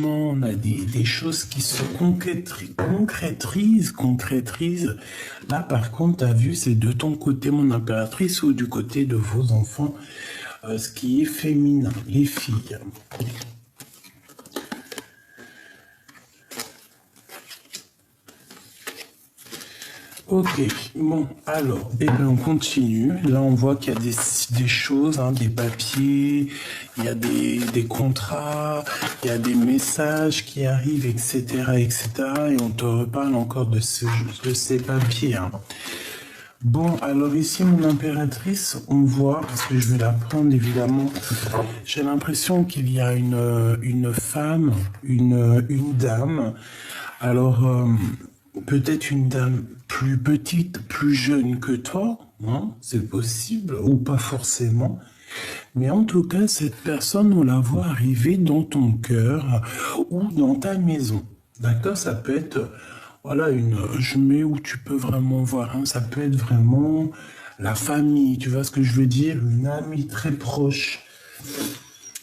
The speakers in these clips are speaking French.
On a des choses qui se concrétisent. Là, par contre, tu as vu, c'est de ton côté, mon impératrice, ou du côté de vos enfants, ce qui est féminin, les filles. Ok, bon, alors, eh bien, on continue. Là, on voit qu'il y a des choses, hein, des papiers, il y a des contrats, il y a des messages qui arrivent, etc., etc. Et on te reparle encore de ces papiers. Hein. Bon, alors ici, mon impératrice, on voit, parce que je vais la prendre, évidemment, j'ai l'impression qu'il y a une femme, une dame. Alors, peut-être une dame plus petite, plus jeune que toi, hein, c'est possible, ou pas forcément. Mais en tout cas, cette personne, on la voit arriver dans ton cœur ou dans ta maison. D'accord? Ça peut être, voilà, je mets où tu peux vraiment voir, hein, ça peut être vraiment la famille, tu vois ce que je veux dire? Une amie très proche.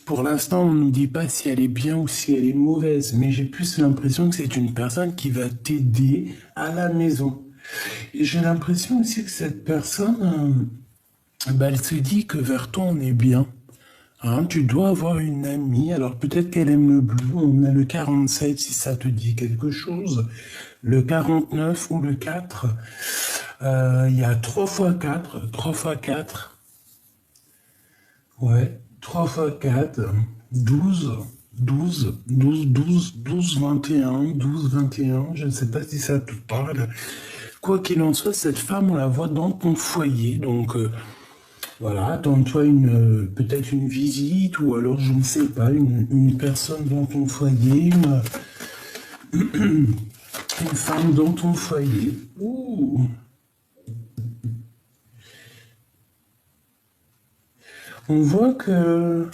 Pour l'instant, on ne nous dit pas si elle est bien ou si elle est mauvaise, mais j'ai plus l'impression que c'est une personne qui va t'aider à la maison. Et j'ai l'impression aussi que cette personne, elle se dit que vers toi, on est bien. Hein, tu dois avoir une amie, alors peut-être qu'elle aime le bleu, on a le 47 si ça te dit quelque chose, le 49 ou le 4, il y a 3 fois 4, 3 fois 4, ouais, 3 fois 4, 12, 12, 12, 12, 12, 21, 12, 21, je ne sais pas si ça te parle. Quoi qu'il en soit, cette femme, on la voit dans ton foyer, donc voilà, attends-toi peut-être une visite, ou alors, je ne sais pas, une personne dans ton foyer, une femme dans ton foyer. Ouh. On voit que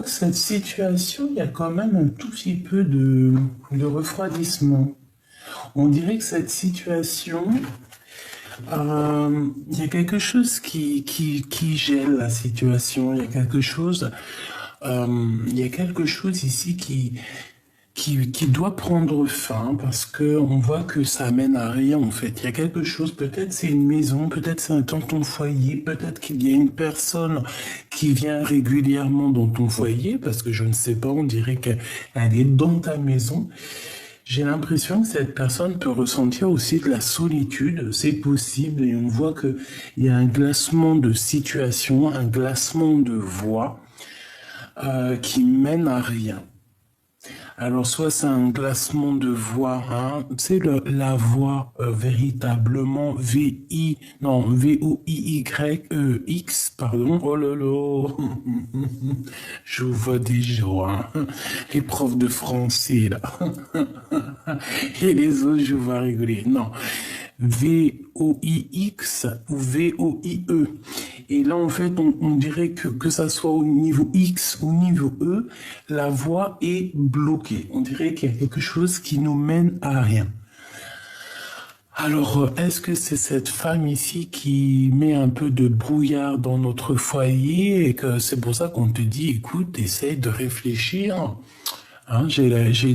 cette situation, il y a quand même un tout petit peu de refroidissement. On dirait que cette situation, il y a quelque chose qui gèle la situation. Il y a quelque chose ici qui doit prendre fin parce que on voit que ça amène à rien en fait. Il y a quelque chose, peut-être c'est une maison, peut-être c'est un ton foyer, peut-être qu'il y a une personne qui vient régulièrement dans ton foyer parce que je ne sais pas, on dirait qu'elle est dans ta maison. J'ai l'impression que cette personne peut ressentir aussi de la solitude, c'est possible, et on voit que il y a un glacement de situation, un glacement de voix qui mène à rien. Alors, soit c'est un glacement de voix, hein, tu sais, la voix véritablement V-O-I-Y-E-X, pardon, oh là là, je vous vois déjà, hein, les profs de français, là, et les autres, je vous vois rigoler, non, V-O-I-X ou V-O-I-E. Et là, en fait, on dirait que ça soit au niveau X ou au niveau E, la voie est bloquée. On dirait qu'il y a quelque chose qui nous mène à rien. Alors, est-ce que c'est cette femme ici qui met un peu de brouillard dans notre foyer et que c'est pour ça qu'on te dit, écoute, essaye de réfléchir. Hein,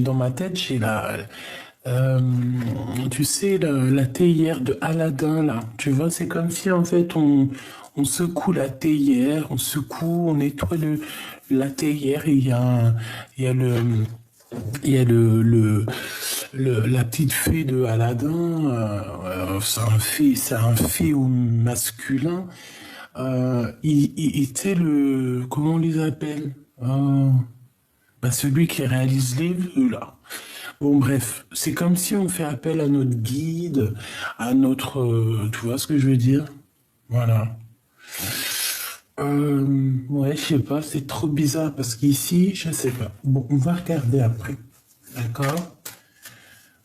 dans ma tête, tu sais, la théière de Aladdin, là. Tu vois, c'est comme si, en fait, on secoue la théière, on nettoie la théière, et il y a la petite fée de Aladdin, c'est un fée au masculin, il était comment on les appelle? Celui qui réalise les vœux, là. Bon, bref, c'est comme si on fait appel à notre guide, tu vois ce que je veux dire? Voilà. Ouais, je sais pas, c'est trop bizarre parce qu'ici, je sais pas. Bon, on va regarder après. D'accord?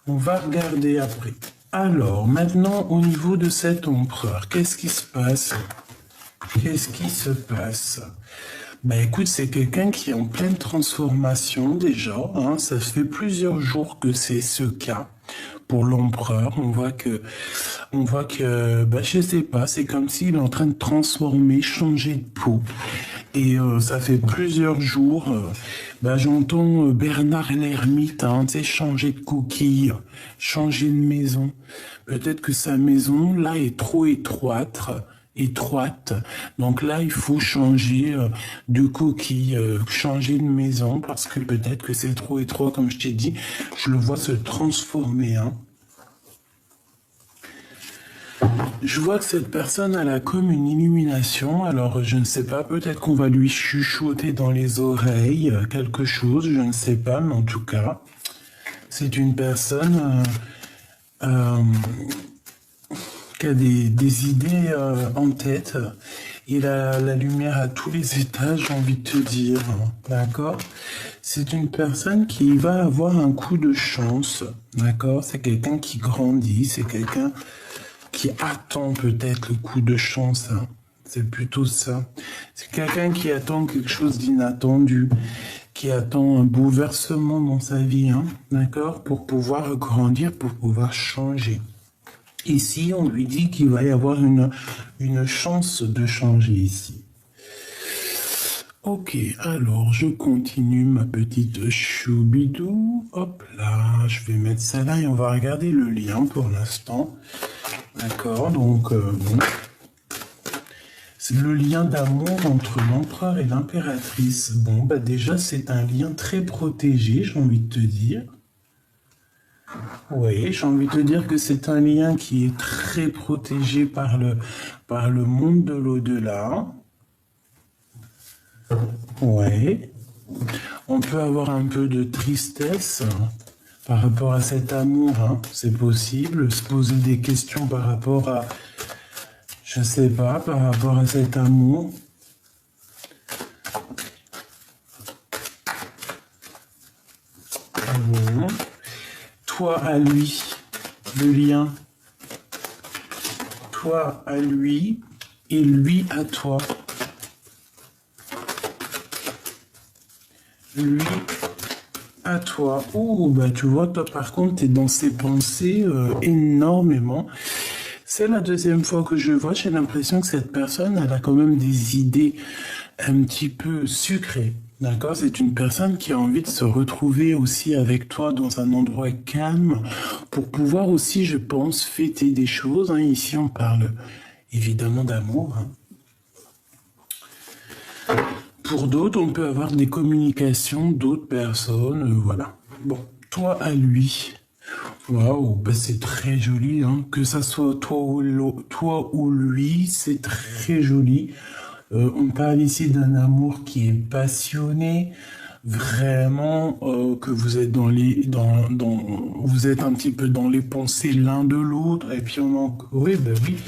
On va regarder après. Alors, maintenant, au niveau de cet empereur, qu'est-ce qui se passe? Qu'est-ce qui se passe? Bah écoute, c'est quelqu'un qui est en pleine transformation déjà, hein, ça fait plusieurs jours que c'est ce cas pour l'empereur. On voit que, bah je sais pas, c'est comme s'il est en train de transformer, changer de peau. Et ça fait plusieurs jours, bah, j'entends Bernard l'ermite, hein, tu sais, changer de coquille, changer de maison. Peut-être que sa maison, là, est trop étroite. Donc là, il faut changer de coquille, changer de maison, parce que peut-être que c'est trop étroit, comme je t'ai dit. Je le vois se transformer, hein. Je vois que cette personne, elle a comme une illumination. Alors, je ne sais pas, peut-être qu'on va lui chuchoter dans les oreilles quelque chose, je ne sais pas, mais en tout cas, c'est une personne qui a des idées en tête. Il a la lumière à tous les étages, j'ai envie de te dire. D'accord? C'est une personne qui va avoir un coup de chance. D'accord? C'est quelqu'un qui grandit, c'est quelqu'un qui attend peut-être le coup de chance. Hein. C'est plutôt ça. C'est quelqu'un qui attend quelque chose d'inattendu, qui attend un bouleversement dans sa vie, hein, d'accord, pour pouvoir grandir, pour pouvoir changer. Ici, on lui dit qu'il va y avoir une chance de changer ici. Ok, alors je continue ma petite choubidou. Hop là, je vais mettre ça là et on va regarder le lien pour l'instant. D'accord, donc bon. C'est le lien d'amour entre l'empereur et l'impératrice. Bon, bah déjà, c'est un lien très protégé, j'ai envie de te dire. Oui, j'ai envie de te dire que c'est un lien qui est très protégé par le monde de l'au-delà. Ouais. On peut avoir un peu de tristesse par rapport à cet amour, hein. C'est possible. Se poser des questions par rapport à, je sais pas, par rapport à cet amour. Bon. Toi à lui, le lien. Toi à lui et lui à toi. Lui à toi. Oh, bah tu vois, toi par contre, t'es dans ses pensées énormément. C'est la deuxième fois que je vois, j'ai l'impression que cette personne, elle a quand même des idées un petit peu sucrées. D'accord? C'est une personne qui a envie de se retrouver aussi avec toi dans un endroit calme pour pouvoir aussi, je pense, fêter des choses. Hein. Ici, on parle évidemment d'amour. Hein. Pour d'autres, on peut avoir des communications d'autres personnes, voilà. Bon, toi à lui. Waouh, bah c'est très joli, hein. Que ça soit toi ou lui, c'est très joli. On parle ici d'un amour qui est passionné, vraiment que vous êtes vous êtes un petit peu dans les pensées l'un de l'autre. Et puis oui, ben oui,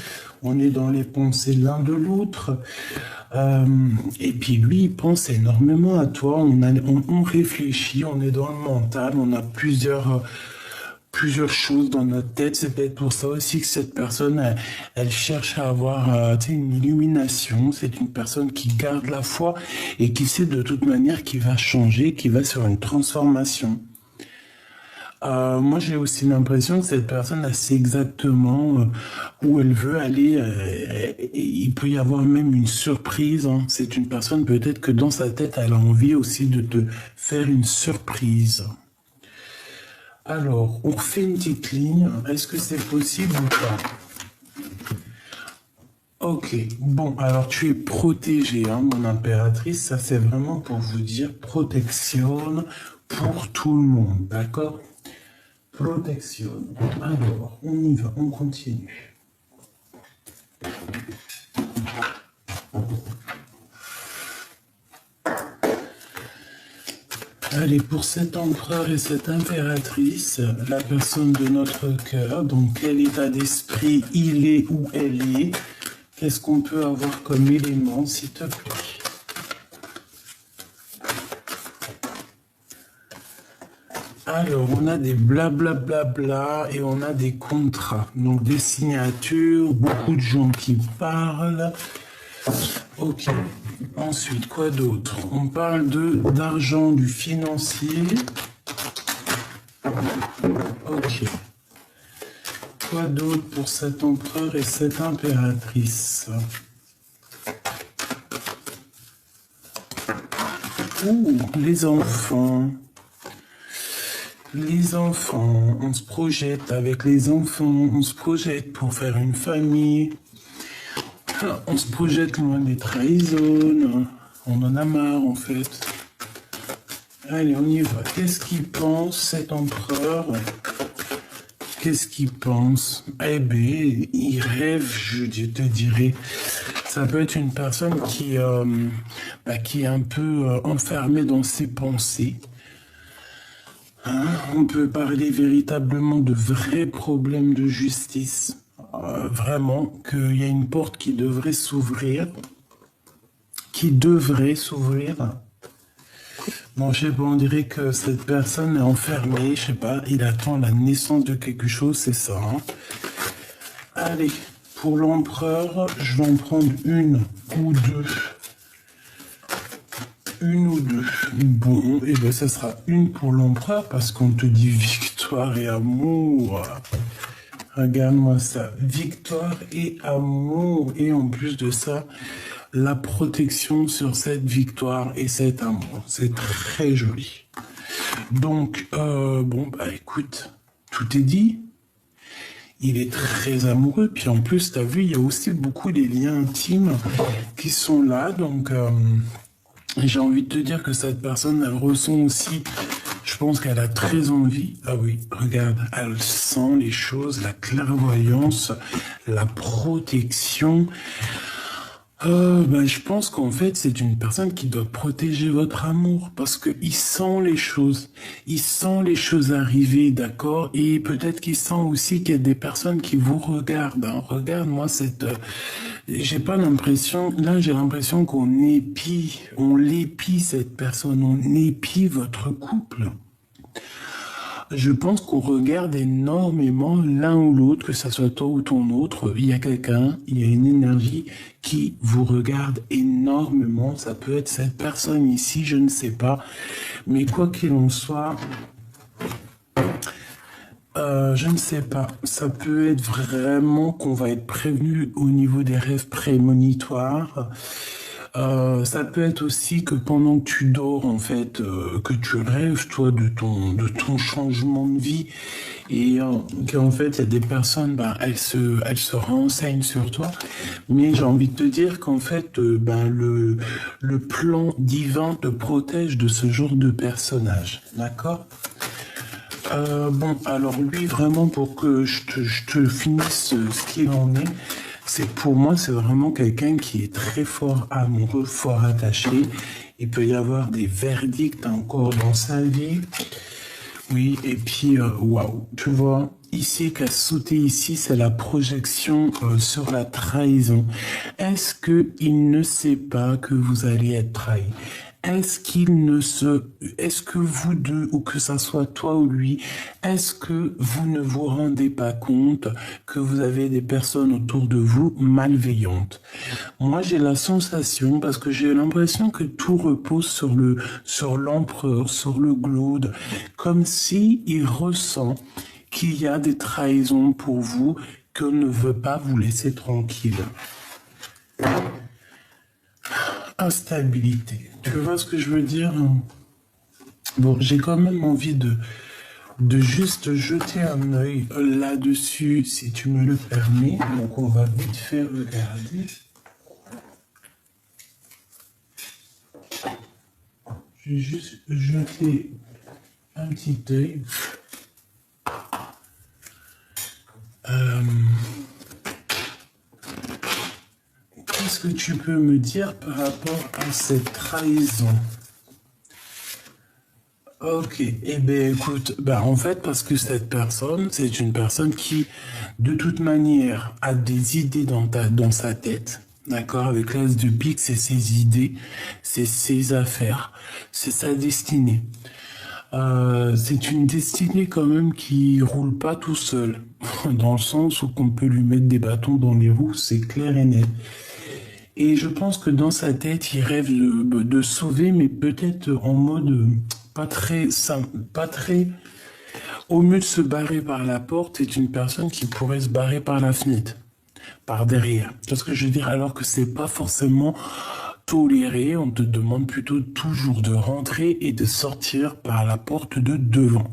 on est dans les pensées l'un de l'autre. Et puis lui, il pense énormément à toi. On réfléchit, on est dans le mental, on a plusieurs choses dans notre tête. C'est peut-être pour ça aussi que cette personne, elle cherche à avoir une illumination. C'est une personne qui garde la foi et qui sait de toute manière qu'il va changer, qu'il va sur une transformation. Moi, j'ai aussi l'impression que cette personne, elle sait exactement où elle veut aller. Il peut y avoir même une surprise. Hein. C'est une personne, peut-être que dans sa tête, elle a envie aussi de te faire une surprise. Alors, on refait une petite ligne. Est-ce que c'est possible ou pas? Ok, bon, alors tu es protégée, hein, mon impératrice. Ça, c'est vraiment pour vous dire protection pour tout le monde, d'accord? Protection. Alors, on y va, on continue. Allez, pour cet empereur et cette impératrice, la personne de notre cœur, donc quel état d'esprit il est ou elle est, qu'est-ce qu'on peut avoir comme élément, s'il te plaît? Alors, on a des blablabla et on a des contrats, donc des signatures, beaucoup de gens qui parlent. Ok. Ensuite, quoi d'autre? On parle d'argent, du financier. Ok. Quoi d'autre pour cet empereur et cette impératrice? Ouh, les enfants. Les enfants, on se projette avec les enfants, on se projette pour faire une famille. On se projette loin des trahisons. On en a marre, en fait. Allez, on y va. Qu'est-ce qu'il pense, cet empereur? Qu'est-ce qu'il pense? Eh bien, il rêve, je te dirais. Ça peut être une personne qui est un peu enfermée dans ses pensées. Hein? On peut parler véritablement de vrais problèmes de justice. Vraiment, qu'il y a une porte qui devrait s'ouvrir. Bon, je sais pas, on dirait que cette personne est enfermée, je sais pas, il attend la naissance de quelque chose, c'est ça. Hein. Allez, pour l'empereur, je vais en prendre une ou deux. Une ou deux. Bon, et bien ça sera une pour l'empereur parce qu'on te dit victoire et amour. Regarde-moi ça, victoire et amour. Et en plus de ça, la protection sur cette victoire et cet amour. C'est très joli. Donc, bon, bah écoute, tout est dit. Il est très amoureux. Puis en plus, tu as vu, il y a aussi beaucoup des liens intimes qui sont là. Donc, j'ai envie de te dire que cette personne, elle ressent aussi, je pense qu'elle a très envie. Ah oui, regarde, elle sent les choses, la clairvoyance, la protection. Je pense qu'en fait, c'est une personne qui doit protéger votre amour parce qu'il sent les choses. Il sent les choses arriver, d'accord? Et peut-être qu'il sent aussi qu'il y a des personnes qui vous regardent. Hein. Regarde-moi j'ai pas l'impression... Là, j'ai l'impression qu'on l'épie cette personne, on épie votre couple. Je pense qu'on regarde énormément l'un ou l'autre, que ça soit toi ou ton autre. Il y a quelqu'un, il y a une énergie qui vous regarde énormément. Ça peut être cette personne ici, je ne sais pas. Mais quoi qu'il en soit, je ne sais pas. Ça peut être vraiment qu'on va être prévenu au niveau des rêves prémonitoires. Ça peut être aussi que pendant que tu dors, en fait, que tu rêves, toi, de ton changement de vie, et qu'en fait, il y a des personnes, elles se renseignent sur toi, mais j'ai envie de te dire qu'en fait, le plan divin te protège de ce genre de personnage, d'accord? Bon, alors lui, vraiment, pour que je te finisse ce qu'il en est, pour moi, c'est vraiment quelqu'un qui est très fort amoureux, fort attaché. Il peut y avoir des verdicts encore dans sa vie. Oui, et puis, waouh, tu vois, ici, qu'a sauté ici, c'est la projection sur la trahison. Est-ce qu'il ne sait pas que vous allez être trahi? Est-ce que vous deux, ou que ça soit toi ou lui, est-ce que vous ne vous rendez pas compte que vous avez des personnes autour de vous malveillantes? Moi, j'ai la sensation, parce que j'ai l'impression que tout repose sur l'empereur, sur le glaude, comme si il ressent qu'il y a des trahisons pour vous, qu'on ne veut pas vous laisser tranquille. Instabilité. Tu vois ce que je veux dire? Bon, j'ai quand même envie de juste jeter un œil là-dessus, si tu me le permets. Donc, on va vite fait regarder. Je vais juste jeter un petit œil. Qu'est-ce que tu peux me dire par rapport à cette trahison? Ok, eh bien écoute, en fait, parce que cette personne, c'est une personne qui, de toute manière, a des idées dans sa tête, d'accord? Avec l'as de pique, c'est ses idées, c'est ses affaires, c'est sa destinée. C'est une destinée quand même qui roule pas tout seul, dans le sens où on peut lui mettre des bâtons dans les roues, c'est clair et net. Et je pense que dans sa tête, il rêve de sauver, mais peut-être en mode pas très simple, pas très... Au mieux de se barrer par la porte, c'est une personne qui pourrait se barrer par la fenêtre, par derrière. C'est ce que je veux dire, alors que c'est pas forcément tolérer, on te demande plutôt toujours de rentrer et de sortir par la porte de devant.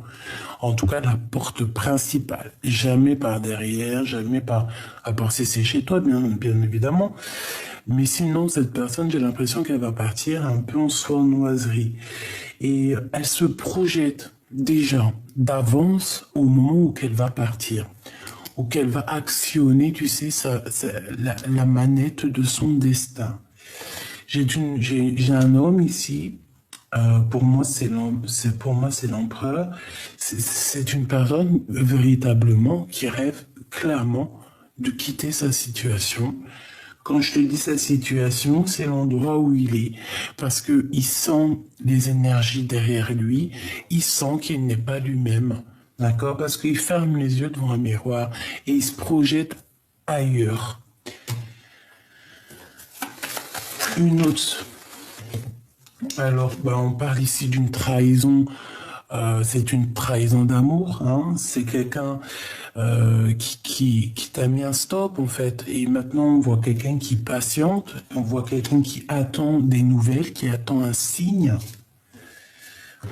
En tout cas, la porte principale. Jamais par derrière, jamais par... À part si c'est chez toi, bien évidemment. Mais sinon, cette personne, j'ai l'impression qu'elle va partir un peu en sournoiserie. Et elle se projette déjà d'avance au moment où qu'elle va partir. Où qu'elle va actionner, tu sais, la manette de son destin. J'ai un homme ici. Pour moi, pour moi, c'est l'empereur. C'est une personne véritablement qui rêve clairement de quitter sa situation. Quand je te dis sa situation, c'est l'endroit où il est. Parce que il sent les énergies derrière lui. Il sent qu'il n'est pas lui-même. D'accord? Parce qu'il ferme les yeux devant un miroir et il se projette ailleurs. Une autre. Alors, on parle ici d'une trahison. C'est une trahison d'amour. Hein. C'est quelqu'un qui t'a mis un stop, en fait. Et maintenant, on voit quelqu'un qui patiente. On voit quelqu'un qui attend des nouvelles, qui attend un signe.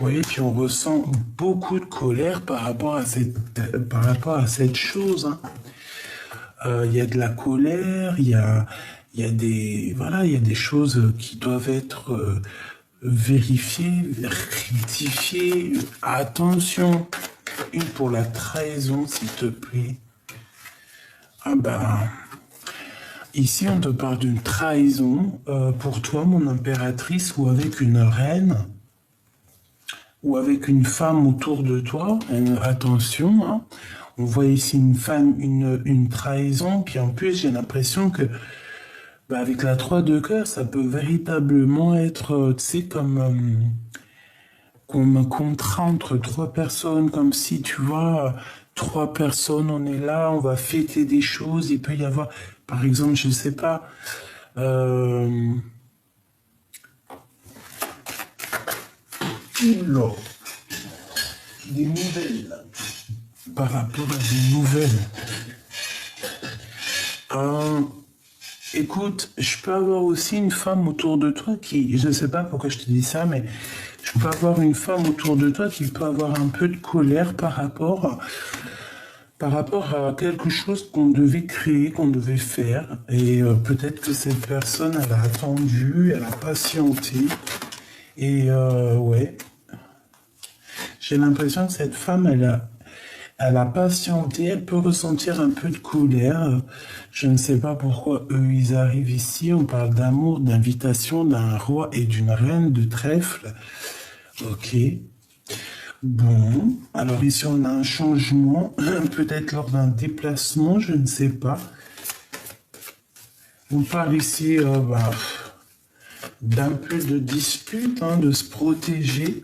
Oui, puis on ressent beaucoup de colère par rapport à cette chose. Hein. Il y a de la colère, il y a des choses qui doivent être vérifiées, rectifiées. Attention, une pour la trahison, s'il te plaît. Ici on te parle d'une trahison pour toi, mon impératrice, ou avec une reine, ou avec une femme autour de toi. Attention, hein. On voit ici une femme, une trahison, puis en plus j'ai l'impression que avec la 3 de cœur, ça peut véritablement être, tu sais, comme un contrat entre 3 personnes, comme si, tu vois, 3 personnes, on est là, on va fêter des choses, il peut y avoir, par exemple, je sais pas, des nouvelles, par rapport à des nouvelles. Écoute, je peux avoir aussi une femme autour de toi qui, je ne sais pas pourquoi je te dis ça, mais je peux avoir une femme autour de toi qui peut avoir un peu de colère par rapport à quelque chose qu'on devait créer, qu'on devait faire. Et peut-être que cette personne, elle a attendu, elle a patienté. Et ouais, j'ai l'impression que cette femme, elle a patienté, elle peut ressentir un peu de colère. Je ne sais pas pourquoi eux, ils arrivent ici. On parle d'amour, d'invitation d'un roi et d'une reine de trèfle. Ok. Bon. Alors ici, on a un changement. Peut-être lors d'un déplacement, je ne sais pas. On parle ici d'un peu de dispute, hein, de se protéger.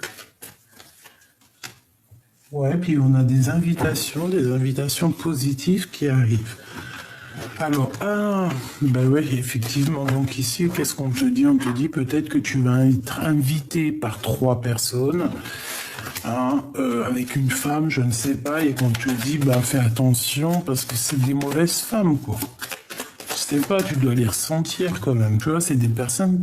Ouais, puis on a des invitations positives qui arrivent. Alors, ouais, effectivement, donc ici, qu'est-ce qu'on te dit? On te dit peut-être que tu vas être invité par 3 personnes, hein, avec une femme, je ne sais pas, et qu'on te dit, fais attention, parce que c'est des mauvaises femmes, quoi. Je sais pas, tu dois les ressentir quand même, tu vois, c'est des personnes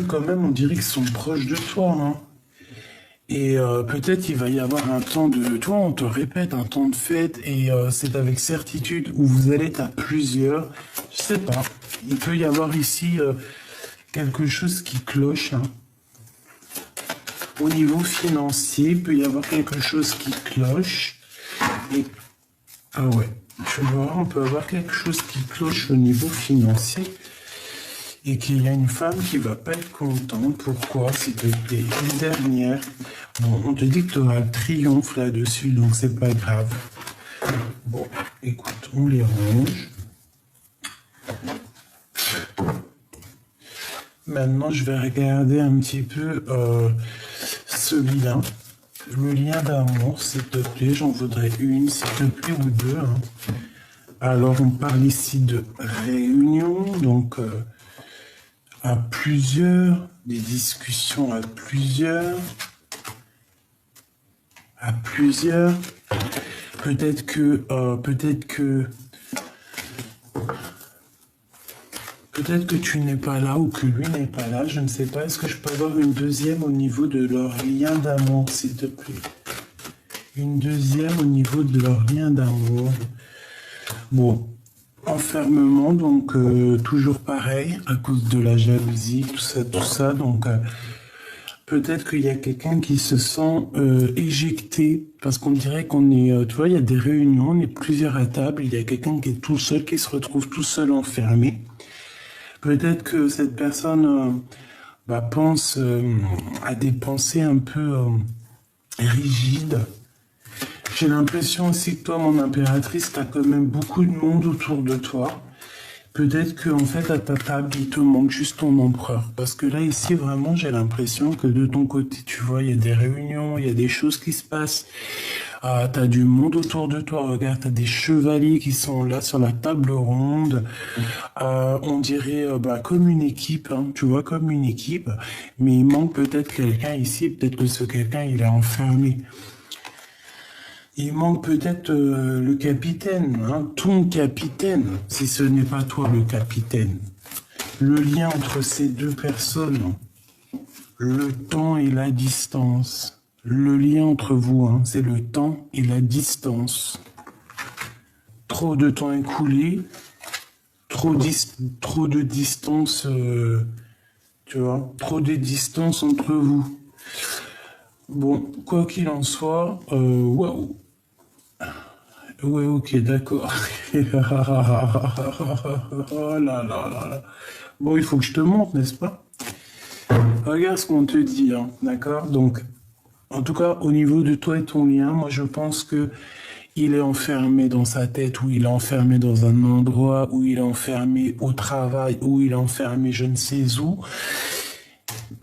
quand même, on dirait qu'ils sont proches de toi, hein. Et peut-être il va y avoir un temps de... Toi, on te répète, un temps de fête, et c'est avec certitude où vous allez être à plusieurs. Je sais pas. Il peut y avoir ici quelque chose qui cloche. Hein. Au niveau financier, il peut y avoir quelque chose qui cloche. Et... Ah ouais, tu vois, on peut avoir quelque chose qui cloche au niveau financier. Et qu'il y a une femme qui va pas être contente. Pourquoi, s'il te plaît? Une dernière. Bon, on te dit que tu auras le triomphe là-dessus, donc c'est pas grave. Bon, écoute, on les range. Maintenant, je vais regarder un petit peu ce lien. Le lien d'amour, s'il te plaît. J'en voudrais une, s'il te plaît, ou deux. Hein. Alors, on parle ici de réunion, donc... à plusieurs, des discussions à plusieurs, peut-être que peut-être que tu n'es pas là ou que lui n'est pas là, je ne sais pas. Est-ce que je peux avoir une deuxième au niveau de leur lien d'amour, s'il te plaît? Une deuxième au niveau de leur lien d'amour. Bon, enfermement, donc toujours pareil, à cause de la jalousie, tout ça. Donc peut-être qu'il y a quelqu'un qui se sent éjecté, parce qu'on dirait qu'on est, tu vois, il y a des réunions, on est plusieurs à table, il y a quelqu'un qui est tout seul, qui se retrouve tout seul enfermé. Peut-être que cette personne pense à des pensées un peu rigides. J'ai l'impression aussi que toi, mon impératrice, tu as quand même beaucoup de monde autour de toi. Peut-être qu'en fait, à ta table, il te manque juste ton empereur. Parce que là, ici, vraiment, j'ai l'impression que de ton côté, tu vois, il y a des réunions, il y a des choses qui se passent. Tu as du monde autour de toi. Regarde, tu as des chevaliers qui sont là sur la table ronde. On dirait comme une équipe, hein, tu vois, comme une équipe. Mais il manque peut-être quelqu'un ici. Peut-être que ce quelqu'un, il est enfermé. Il manque peut-être le capitaine, hein, ton capitaine, si ce n'est pas toi le capitaine. Le lien entre ces deux personnes, le temps et la distance. Le lien entre vous, hein, c'est le temps et la distance. Trop de temps écoulé, trop de distance, tu vois, trop de distance entre vous. Bon, quoi qu'il en soit, waouh. Ouais, ok, d'accord. Oh là là là là. Bon, il faut que je te montre, n'est-ce pas? Regarde ce qu'on te dit, hein, d'accord? Donc, en tout cas, au niveau de toi et ton lien, moi, je pense que il est enfermé dans sa tête, ou il est enfermé dans un endroit, ou il est enfermé au travail, ou il est enfermé je ne sais où,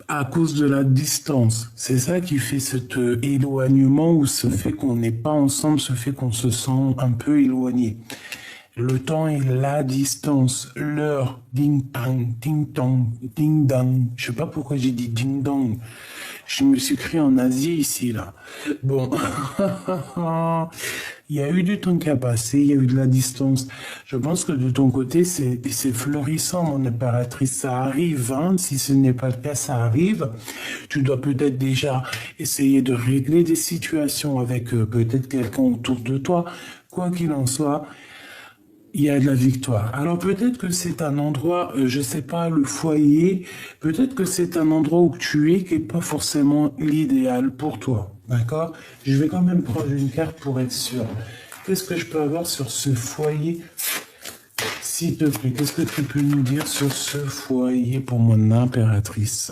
à cause de la distance. C'est ça qui fait cet éloignement, ou ce fait qu'on n'est pas ensemble, ce fait qu'on se sent un peu éloigné. Le temps et la distance, l'heure, ding-dang, ding-dong, ding-dang. Je sais pas pourquoi j'ai dit ding-dong. Je me suis créé en Asie ici, là. Bon. Il y a eu du temps qui a passé, il y a eu de la distance. Je pense que de ton côté, c'est florissant, mon impératrice. Ça arrive, hein. Si ce n'est pas le cas, ça arrive. Tu dois peut-être déjà essayer de régler des situations avec peut-être quelqu'un autour de toi. Quoi qu'il en soit, il y a de la victoire. Alors peut-être que c'est un endroit, je sais pas, le foyer, peut-être que c'est un endroit où tu es qui est pas forcément l'idéal pour toi. D'accord? Je vais quand même prendre une carte pour être sûr. Qu'est-ce que je peux avoir sur ce foyer? S'il te plaît, qu'est-ce que tu peux nous dire sur ce foyer pour mon impératrice?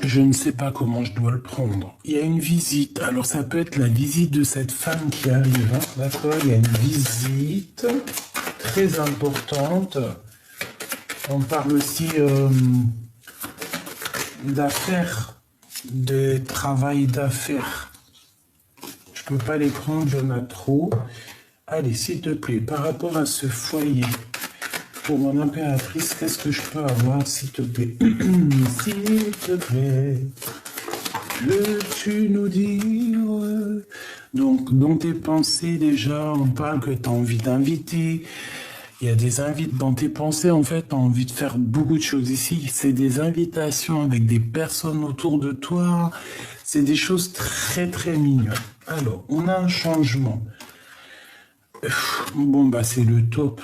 Je ne sais pas comment je dois le prendre. Il y a une visite. Alors, ça peut être la visite de cette femme qui arrive. Hein, d'accord? Il y a une visite très importante. On parle aussi d'affaires, de travail d'affaires. Je peux pas les prendre, j'en ai trop. Allez, s'il te plaît, par rapport à ce foyer, pour mon impératrice, qu'est-ce que je peux avoir, s'il te plaît? S'il te plaît, veux-tu nous dire? Donc, dans tes pensées, déjà, on parle que tu as envie d'inviter. Il y a des invites dans tes pensées, en fait, tu as envie de faire beaucoup de choses ici. C'est des invitations avec des personnes autour de toi. C'est des choses très, très mignonnes. Alors, on a un changement. Bon, c'est le top.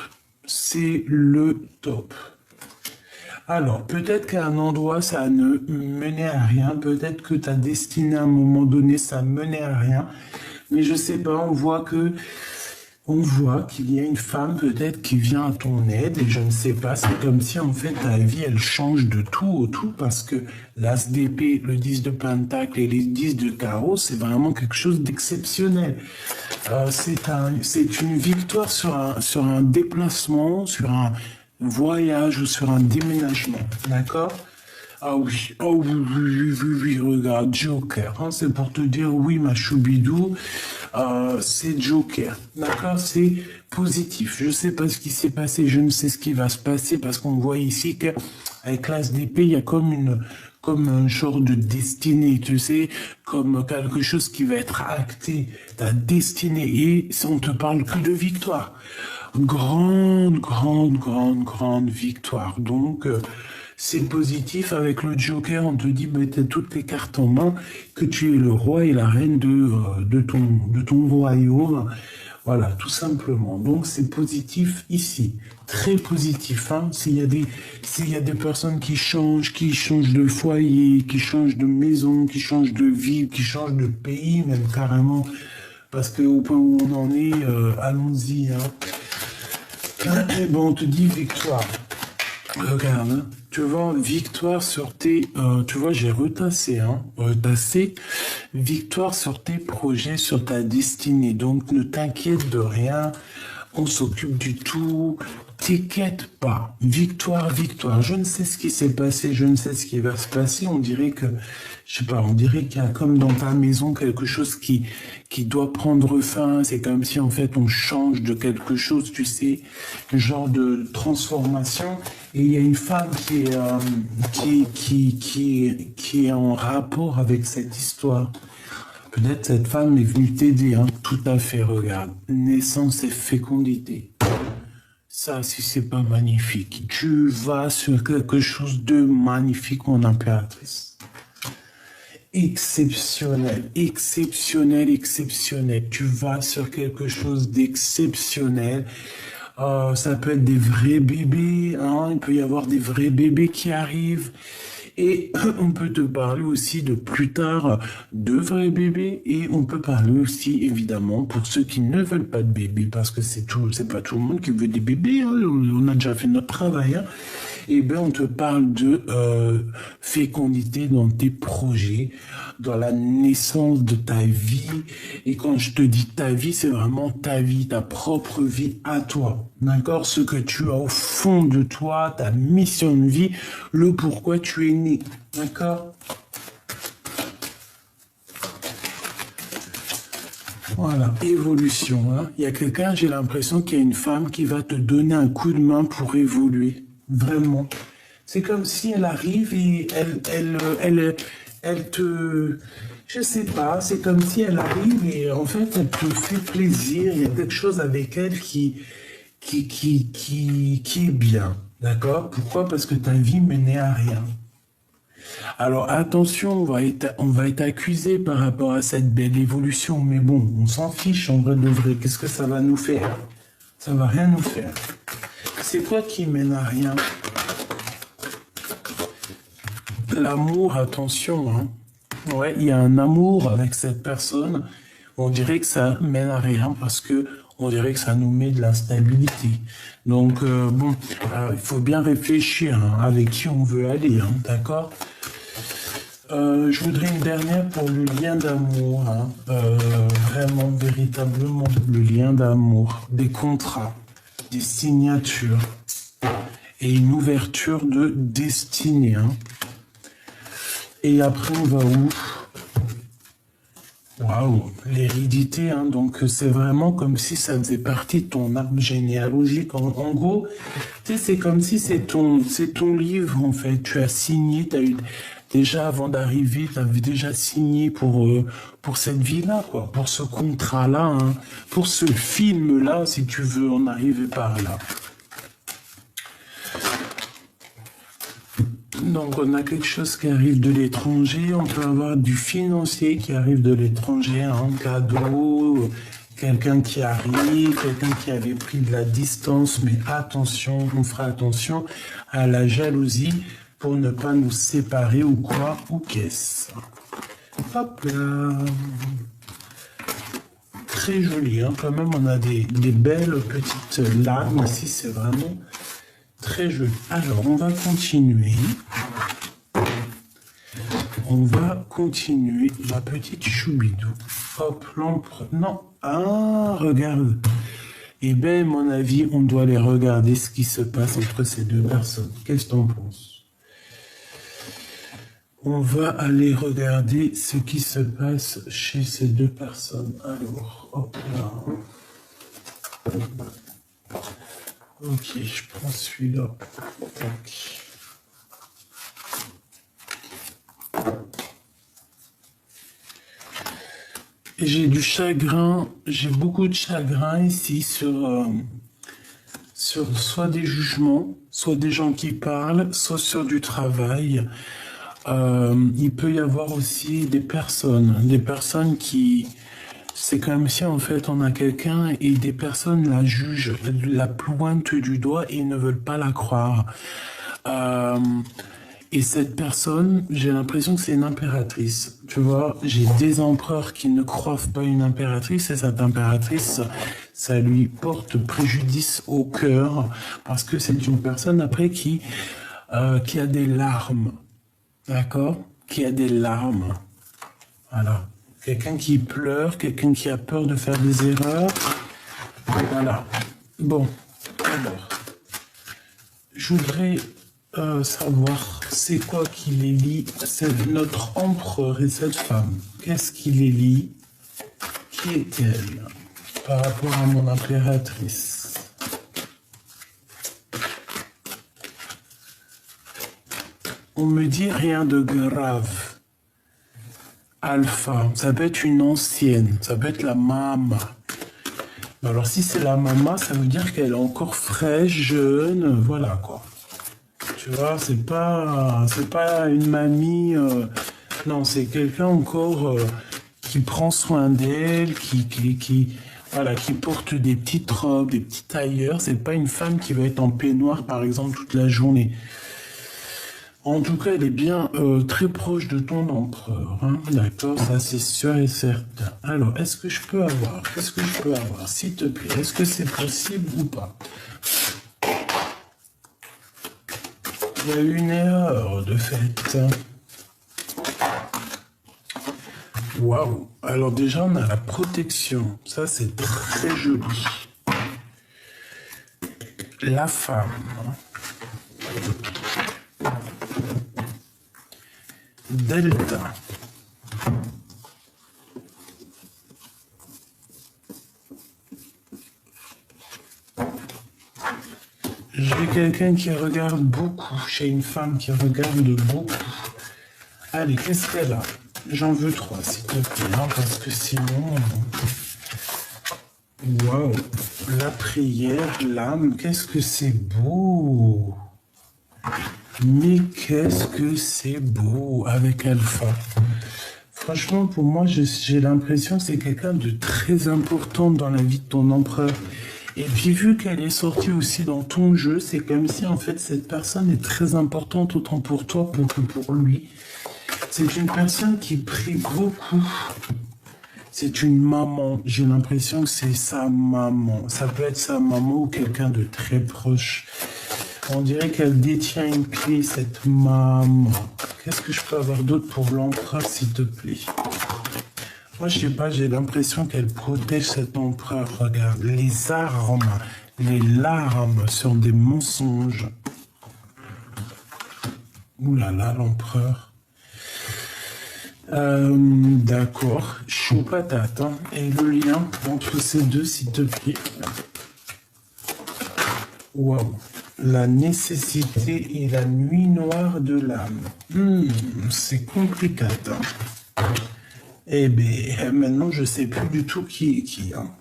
C'est le top. Alors, peut-être qu'à un endroit, ça ne menait à rien. Peut-être que ta destinée, à un moment donné, ça menait à rien. Mais je sais pas, on voit qu'il y a une femme, peut-être, qui vient à ton aide. Et je ne sais pas, c'est comme si, en fait, ta vie, elle change de tout au tout. Parce que l'as d'épée, le 10 de pentacle et les 10 de carreau, c'est vraiment quelque chose d'exceptionnel. C'est une victoire sur un déplacement, sur un voyage ou sur un déménagement, d'accord? Ah oui, oh oui, oui, oui, oui, regarde, Joker, hein, c'est pour te dire, oui, ma choubidou, c'est Joker, d'accord? C'est positif. Je sais pas ce qui s'est passé, je ne sais ce qui va se passer, parce qu'on voit ici qu'avec l'as d'épée, il y a comme un genre de destinée, tu sais, comme quelque chose qui va être acté, ta destinée, et on te parle que de victoire. grande victoire. Donc, c'est positif. Avec le Joker, on te dit, bah, tu as toutes les cartes en main, que tu es le roi et la reine de ton royaume. Voilà, tout simplement. Donc, c'est positif ici. Très positif, hein. S'il y a des personnes qui changent de foyer, qui changent de maison, qui changent de ville, qui changent de pays, même carrément, parce que au point où on en est, allons-y, hein. Et bon, on te dit victoire. Regarde, hein. Tu vois, victoire sur tes... tu vois, j'ai retassé, hein. Retassé. Victoire sur tes projets, sur ta destinée. Donc, ne t'inquiète de rien. On s'occupe du tout. T'inquiète pas. Victoire, victoire. Je ne sais ce qui s'est passé, je ne sais ce qui va se passer. On dirait que, je sais pas, on dirait qu'il y a comme dans ta maison quelque chose qui doit prendre fin. C'est comme si en fait on change de quelque chose, tu sais, un genre de transformation. Et il y a une femme qui est en rapport avec cette histoire. Peut-être cette femme est venue t'aider, hein. Tout à fait, regarde. Naissance et fécondité. Ça, si c'est pas magnifique. Tu vas sur quelque chose de magnifique, mon impératrice. Exceptionnel, exceptionnel, exceptionnel. Tu vas sur quelque chose d'exceptionnel. Ça peut être des vrais bébés, hein. Il peut y avoir des vrais bébés qui arrivent. Et on peut te parler aussi de plus tard de vrais bébés. Et on peut parler aussi, évidemment, pour ceux qui ne veulent pas de bébés, parce que c'est pas tout le monde qui veut des bébés, hein. On a déjà fait notre travail, hein. Et bien, on te parle de fécondité dans tes projets, dans la naissance de ta vie. Et quand je te dis ta vie, c'est vraiment ta vie, ta propre vie à toi. D'accord? Ce que tu as au fond de toi, ta mission de vie, le pourquoi tu es né. D'accord? Voilà, évolution, hein. Il y a quelqu'un, j'ai l'impression qu'il y a une femme qui va te donner un coup de main pour évoluer. Vraiment. C'est comme si elle arrive et elle te... Je sais pas, c'est comme si elle arrive et en fait, elle te fait plaisir. Il y a quelque chose avec elle qui est bien. D'accord? Pourquoi? Parce que ta vie menait à rien. Alors attention, on va être accusé par rapport à cette belle évolution, mais bon, on s'en fiche en vrai de vrai. Qu'est-ce que ça va nous faire? Ça va rien nous faire. C'est quoi qui mène à rien? L'amour, attention, hein. Ouais, il y a un amour avec cette personne. On dirait que ça mène à rien parce que on dirait que ça nous met de l'instabilité. Donc bon, il faut bien réfléchir, hein, avec qui on veut aller, hein, d'accord? Je voudrais une dernière pour le lien d'amour, hein. Vraiment, véritablement, le lien d'amour, des contrats, des signatures et une ouverture de destinée, hein. Et après, on va où? Waouh, l'hérédité, hein. Donc c'est vraiment comme si ça faisait partie de ton arbre généalogique. En gros, tu sais, c'est comme si c'est ton livre, en fait. Tu as signé, déjà avant d'arriver, tu avais déjà signé pour cette vie-là, quoi, pour ce contrat-là, hein, pour ce film-là, si tu veux en arriver par là. Donc on a quelque chose qui arrive de l'étranger, on peut avoir du financier qui arrive de l'étranger, un cadeau, quelqu'un qui arrive, quelqu'un qui avait pris de la distance, mais attention, on fera attention à la jalousie pour ne pas nous séparer ou quoi, ou qu'est-ce. Hop là. Très joli, hein, quand même on a des belles petites larmes ici, c'est vraiment... Très joli. Alors, on va continuer. On va continuer. La petite choubidou. Hop, l'empereur. Non. Ah, regarde. Eh bien, à mon avis, on doit aller regarder ce qui se passe entre ces deux personnes. Qu'est-ce que t'en penses? On va aller regarder ce qui se passe chez ces deux personnes. Alors, hop là. Ok, je prends celui-là. Tac. Et j'ai du chagrin, j'ai beaucoup de chagrin ici sur sur soit des jugements, soit des gens qui parlent, soit sur du travail. Il peut y avoir aussi des personnes qui, c'est comme si en fait on a quelqu'un et des personnes la jugent, la pointent du doigt et ne veulent pas la croire. Euh, et cette personne, j'ai l'impression que c'est une impératrice. Tu vois, j'ai des empereurs qui ne croient pas une impératrice et cette impératrice, ça lui porte préjudice au cœur parce que c'est une personne après qui a des larmes. D'accord? Qui a des larmes. Voilà. Quelqu'un qui pleure, quelqu'un qui a peur de faire des erreurs. Voilà. Bon, alors, je voudrais savoir c'est quoi qui les lie. C'est notre empereur et cette femme. Qu'est-ce qui les lie? Qui est-elle par rapport à mon impératrice? On me dit rien de grave. Alpha, ça peut être une ancienne, ça peut être la mama. Alors si c'est la mama, ça veut dire qu'elle est encore fraîche, jeune, voilà quoi. Tu vois, c'est pas une mamie. Non, c'est quelqu'un encore qui prend soin d'elle, voilà, qui porte des petites robes, des petits tailleurs. C'est pas une femme qui va être en peignoir, par exemple, toute la journée. En tout cas, elle est bien très proche de ton empereur. Hein, d'accord, ça c'est sûr et certain. Alors, qu'est-ce que je peux avoir, s'il te plaît? Est-ce que c'est possible ou pas? Il y a eu une erreur de fait. Waouh. Alors déjà, on a la protection. Ça, c'est très joli. La femme. Delta. J'ai quelqu'un qui regarde beaucoup. J'ai une femme qui regarde beaucoup. Allez, qu'est-ce qu'elle a? J'en veux 3, s'il te plaît, hein, parce que sinon... Waouh. La prière, l'âme, qu'est-ce que c'est beau. Mais qu'est-ce que c'est beau avec Alpha. Franchement, pour moi, j'ai l'impression que c'est quelqu'un de très important dans la vie de ton empereur. Et puis, vu qu'elle est sortie aussi dans ton jeu, c'est comme si, en fait, cette personne est très importante autant pour toi que pour lui. C'est une personne qui prie beaucoup. C'est une maman. J'ai l'impression que c'est sa maman. Ça peut être sa maman ou quelqu'un de très proche. On dirait qu'elle détient une clé, cette maman. Qu'est-ce que je peux avoir d'autre pour l'empereur, s'il te plaît? Moi, je sais pas, j'ai l'impression qu'elle protège cet empereur. Regarde, les armes, les larmes sur des mensonges. Ouh là là, l'empereur. D'accord, chaud patate. Hein. Et le lien entre ces deux, s'il te plaît. Waouh. La nécessité et la nuit noire de l'âme. C'est compliqué. Hein. Eh bien, maintenant, je sais plus du tout qui est qui. Hein.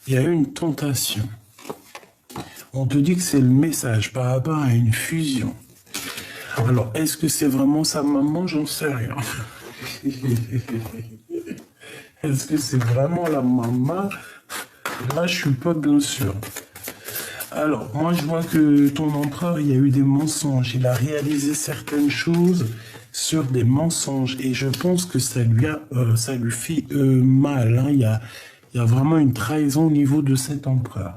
Il y a eu une tentation. On te dit que c'est le message par rapport à une fusion. Alors, est-ce que c'est vraiment sa maman? J'en sais rien. Est-ce que c'est vraiment la maman? Là, je suis pas bien sûr. Alors, moi, je vois que ton empereur, il y a eu des mensonges. Il a réalisé certaines choses sur des mensonges. Et je pense que ça lui fait mal. Hein. Il y a vraiment une trahison au niveau de cet empereur.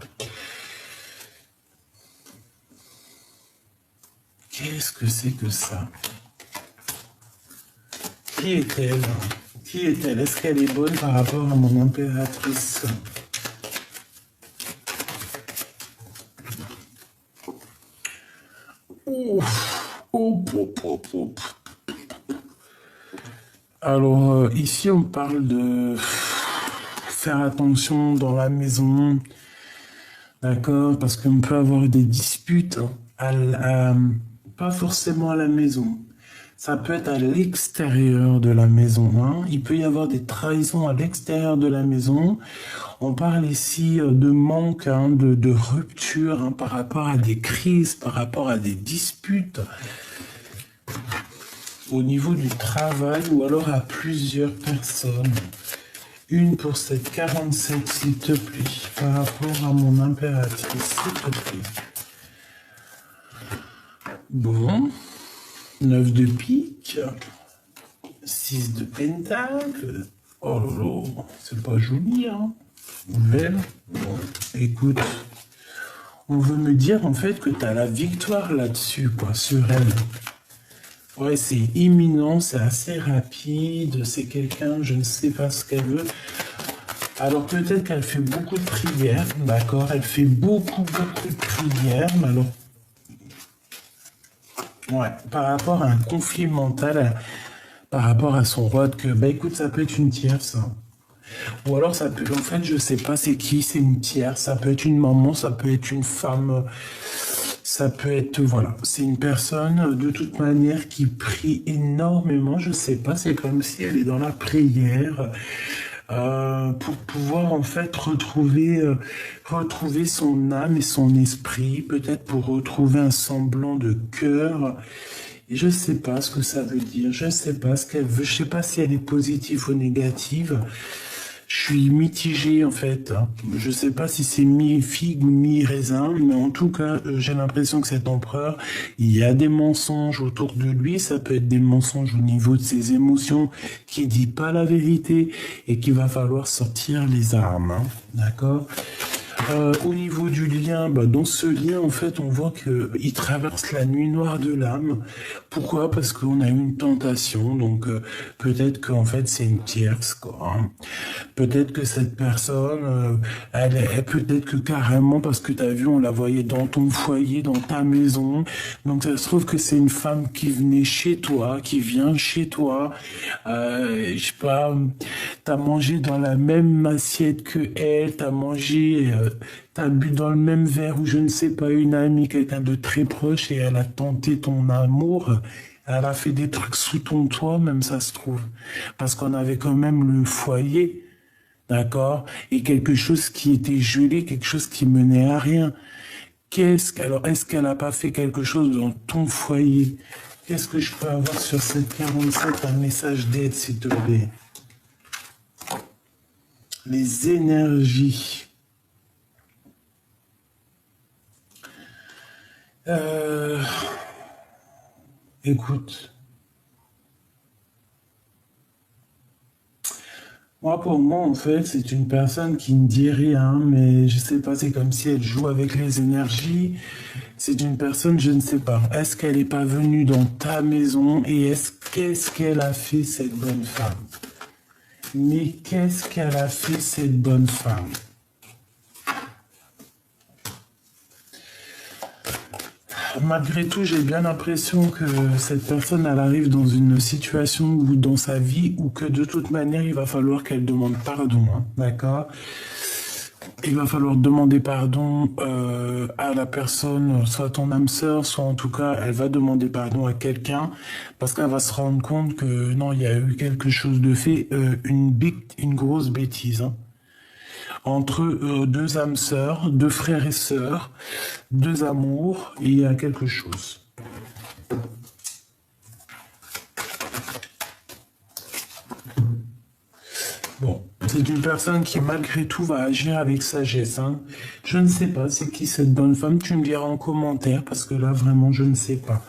Qu'est-ce que c'est que ça? Qui est-elle? Qui est-elle? Est-ce qu'elle est bonne par rapport à mon impératrice? Alors, ici, on parle de faire attention dans la maison, d'accord? Parce qu'on peut avoir des disputes, pas forcément à la maison, Ça peut être à l'extérieur de la maison, hein. Il peut y avoir des trahisons à l'extérieur de la maison. On parle ici de manque, hein, de rupture, hein, par rapport à des crises, par rapport à des disputes au niveau du travail ou alors à plusieurs personnes. Une pour cette 47, s'il te plaît, par rapport à mon impératrice, s'il te plaît. Bon, 9 de pique, 6 de pentacle. Oh là là, c'est pas joli, hein. Belle. Bon, écoute, on veut me dire en fait que tu as la victoire là-dessus, quoi, sur elle. Ouais, c'est imminent, c'est assez rapide, c'est quelqu'un, je ne sais pas ce qu'elle veut. Alors peut-être qu'elle fait beaucoup de prières, d'accord? Elle fait beaucoup de prières, mais alors... Ouais, par rapport à un conflit mental, par rapport à son roi de cœur, bah écoute, ça peut être une tierce. Hein. Ou alors ça peut, en fait, je sais pas c'est qui, c'est une tierce, ça peut être une maman, ça peut être une femme, ça peut être, voilà, c'est une personne de toute manière qui prie énormément, je sais pas, c'est comme si elle est dans la prière. Pour pouvoir en fait retrouver son âme et son esprit, peut-être pour retrouver un semblant de cœur. Et je sais pas ce que ça veut dire, je sais pas ce qu'elle veut, je sais pas si elle est positive ou négative. Je suis mitigé en fait. Hein. Je sais pas si c'est mi-figue ou mi-raisin, mais en tout cas, j'ai l'impression que cet empereur, il y a des mensonges autour de lui. Ça peut être des mensonges au niveau de ses émotions, qui dit pas la vérité et qu'il va falloir sortir les armes. Hein. D'accord? Au niveau du lien, bah, dans ce lien, en fait, on voit qu'il traverse la nuit noire de l'âme. Pourquoi? Parce qu'on a eu une tentation, donc peut-être qu'en fait c'est une tierce, quoi. Hein. Peut-être que cette personne, peut-être que carrément, parce que tu as vu, on la voyait dans ton foyer, dans ta maison. Donc ça se trouve que c'est une femme qui venait chez toi, qui vient chez toi. Je sais pas, t'as mangé dans la même assiette que elle, t'as mangé, t'as bu dans le même verre ou je ne sais pas, une amie, quelqu'un de très proche et elle a tenté ton amour. Elle a fait des trucs sous ton toit, même ça se trouve. Parce qu'on avait quand même le foyer. D'accord? Et quelque chose qui était gelé, quelque chose qui menait à rien. Alors, est-ce qu'elle n'a pas fait quelque chose dans ton foyer? Qu'est-ce que je peux avoir sur cette 47, un message d'aide, s'il te plaît? Les énergies. Écoute. Moi, pour moi, en fait, c'est une personne qui ne dit rien, mais je sais pas, c'est comme si elle joue avec les énergies. C'est une personne, je ne sais pas. Est-ce qu'elle n'est pas venue dans ta maison et qu'est-ce qu'elle a fait, cette bonne femme? Mais qu'est-ce qu'elle a fait, cette bonne femme? Malgré tout, j'ai bien l'impression que cette personne, elle arrive dans une situation ou dans sa vie où que de toute manière, il va falloir qu'elle demande pardon, hein, d'accord? Il va falloir demander pardon à la personne, soit ton âme sœur, soit en tout cas, elle va demander pardon à quelqu'un parce qu'elle va se rendre compte que non, il y a eu quelque chose de fait, une grosse bêtise. Hein entre deux âmes sœurs, deux frères et sœurs, deux amours, et il y a quelque chose. Bon, c'est une personne qui malgré tout va agir avec sagesse. Hein. Je ne sais pas c'est qui cette bonne femme, tu me diras en commentaire, parce que là vraiment je ne sais pas.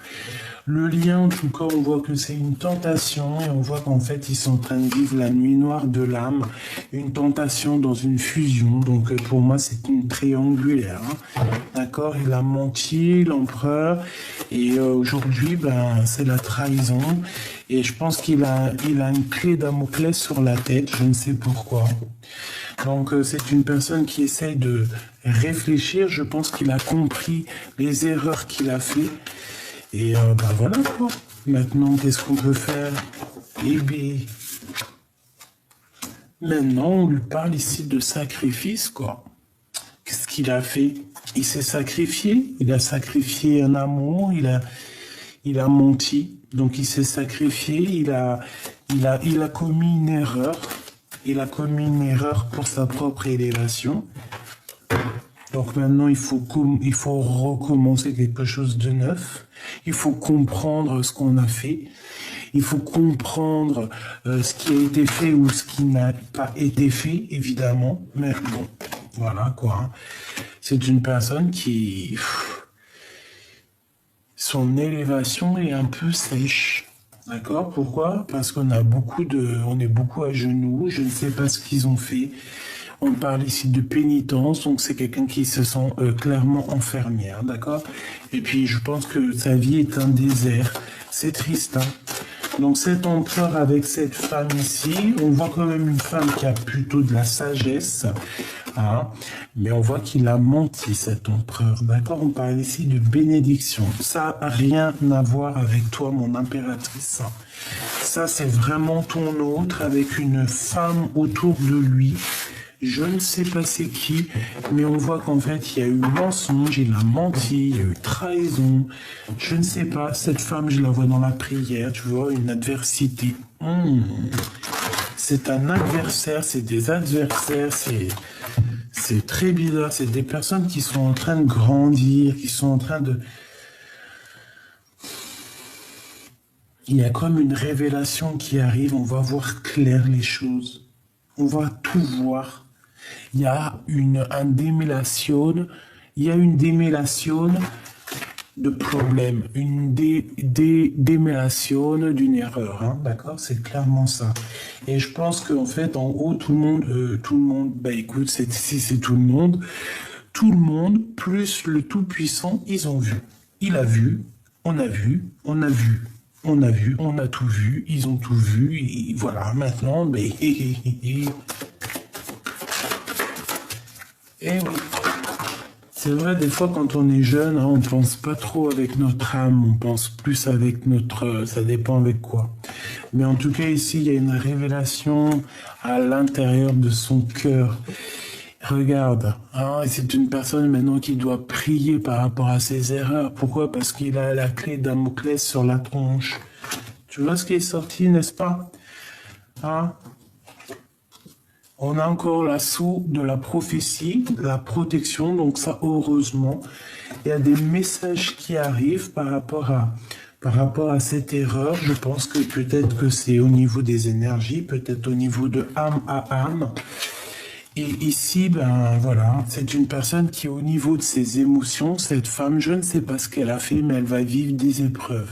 Le lien, en tout cas, on voit que c'est une tentation et on voit qu'en fait, ils sont en train de vivre la nuit noire de l'âme, une tentation dans une fusion. Donc, pour moi, c'est une triangulaire. Hein. D'accord? Il a menti, l'empereur, et aujourd'hui, ben, c'est la trahison. Et je pense qu'il a une clé Damoclès sur la tête, je ne sais pourquoi. Donc, c'est une personne qui essaye de réfléchir. Je pense qu'il a compris les erreurs qu'il a fait. Et ben voilà quoi. Maintenant, qu'est-ce qu'on peut faire? Eh bien, maintenant, on lui parle ici de sacrifice, quoi. Qu'est-ce qu'il a fait? Il s'est sacrifié. Il a sacrifié un amour. Il a menti. Donc il s'est sacrifié, il a commis une erreur. Il a commis une erreur pour sa propre élévation. Donc maintenant, il faut recommencer quelque chose de neuf. Il faut comprendre ce qu'on a fait. Il faut comprendre ce qui a été fait ou ce qui n'a pas été fait, évidemment. Mais bon, voilà quoi. C'est une personne qui... Son élévation est un peu sèche. D'accord? Pourquoi? Parce on est beaucoup à genoux. Je ne sais pas ce qu'ils ont fait. On parle ici de pénitence, donc c'est quelqu'un qui se sent clairement enfermé, hein, d'accord? Et puis je pense que sa vie est un désert. C'est triste, hein? Donc cet empereur avec cette femme ici, on voit quand même une femme qui a plutôt de la sagesse, hein, mais on voit qu'il a menti, cet empereur, d'accord? On parle ici de bénédiction. Ça n'a rien à voir avec toi, mon impératrice. Ça, c'est vraiment ton autre avec une femme autour de lui. Je ne sais pas c'est qui, mais on voit qu'en fait, il y a eu mensonge, il a menti, il y a eu trahison. Je ne sais pas, cette femme, je la vois dans la prière, tu vois, une adversité. C'est un adversaire, c'est des adversaires, c'est très bizarre. C'est des personnes qui sont en train de grandir, qui sont en train de... Il y a comme une révélation qui arrive, on va voir clair les choses. On va tout voir. Il y a une démêlation de problèmes, une démêlation d'une erreur, hein, d'accord? C'est clairement ça. Et je pense qu'en fait, en haut, tout le monde, bah écoute, c'est tout le monde, plus le Tout-Puissant, ils ont vu. Il a vu, on a vu, on a vu. On a vu, on a tout vu, ils ont tout vu, et voilà, maintenant, mais... Eh oui, c'est vrai, des fois, quand on est jeune, hein, on pense pas trop avec notre âme, on pense plus avec notre... ça dépend avec quoi. Mais en tout cas, ici, il y a une révélation à l'intérieur de son cœur. Regarde, hein, c'est une personne maintenant qui doit prier par rapport à ses erreurs. Pourquoi? Parce qu'il a la clé Damoclès sur la tronche. Tu vois ce qui est sorti, n'est-ce pas? Hein? On a encore l'assaut de la prophétie, la protection, donc ça, heureusement. Il y a des messages qui arrivent par rapport à cette erreur. Je pense que peut-être que c'est au niveau des énergies, peut-être au niveau de âme à âme. Et ici, ben voilà, c'est une personne qui, au niveau de ses émotions, cette femme, je ne sais pas ce qu'elle a fait, mais elle va vivre des épreuves.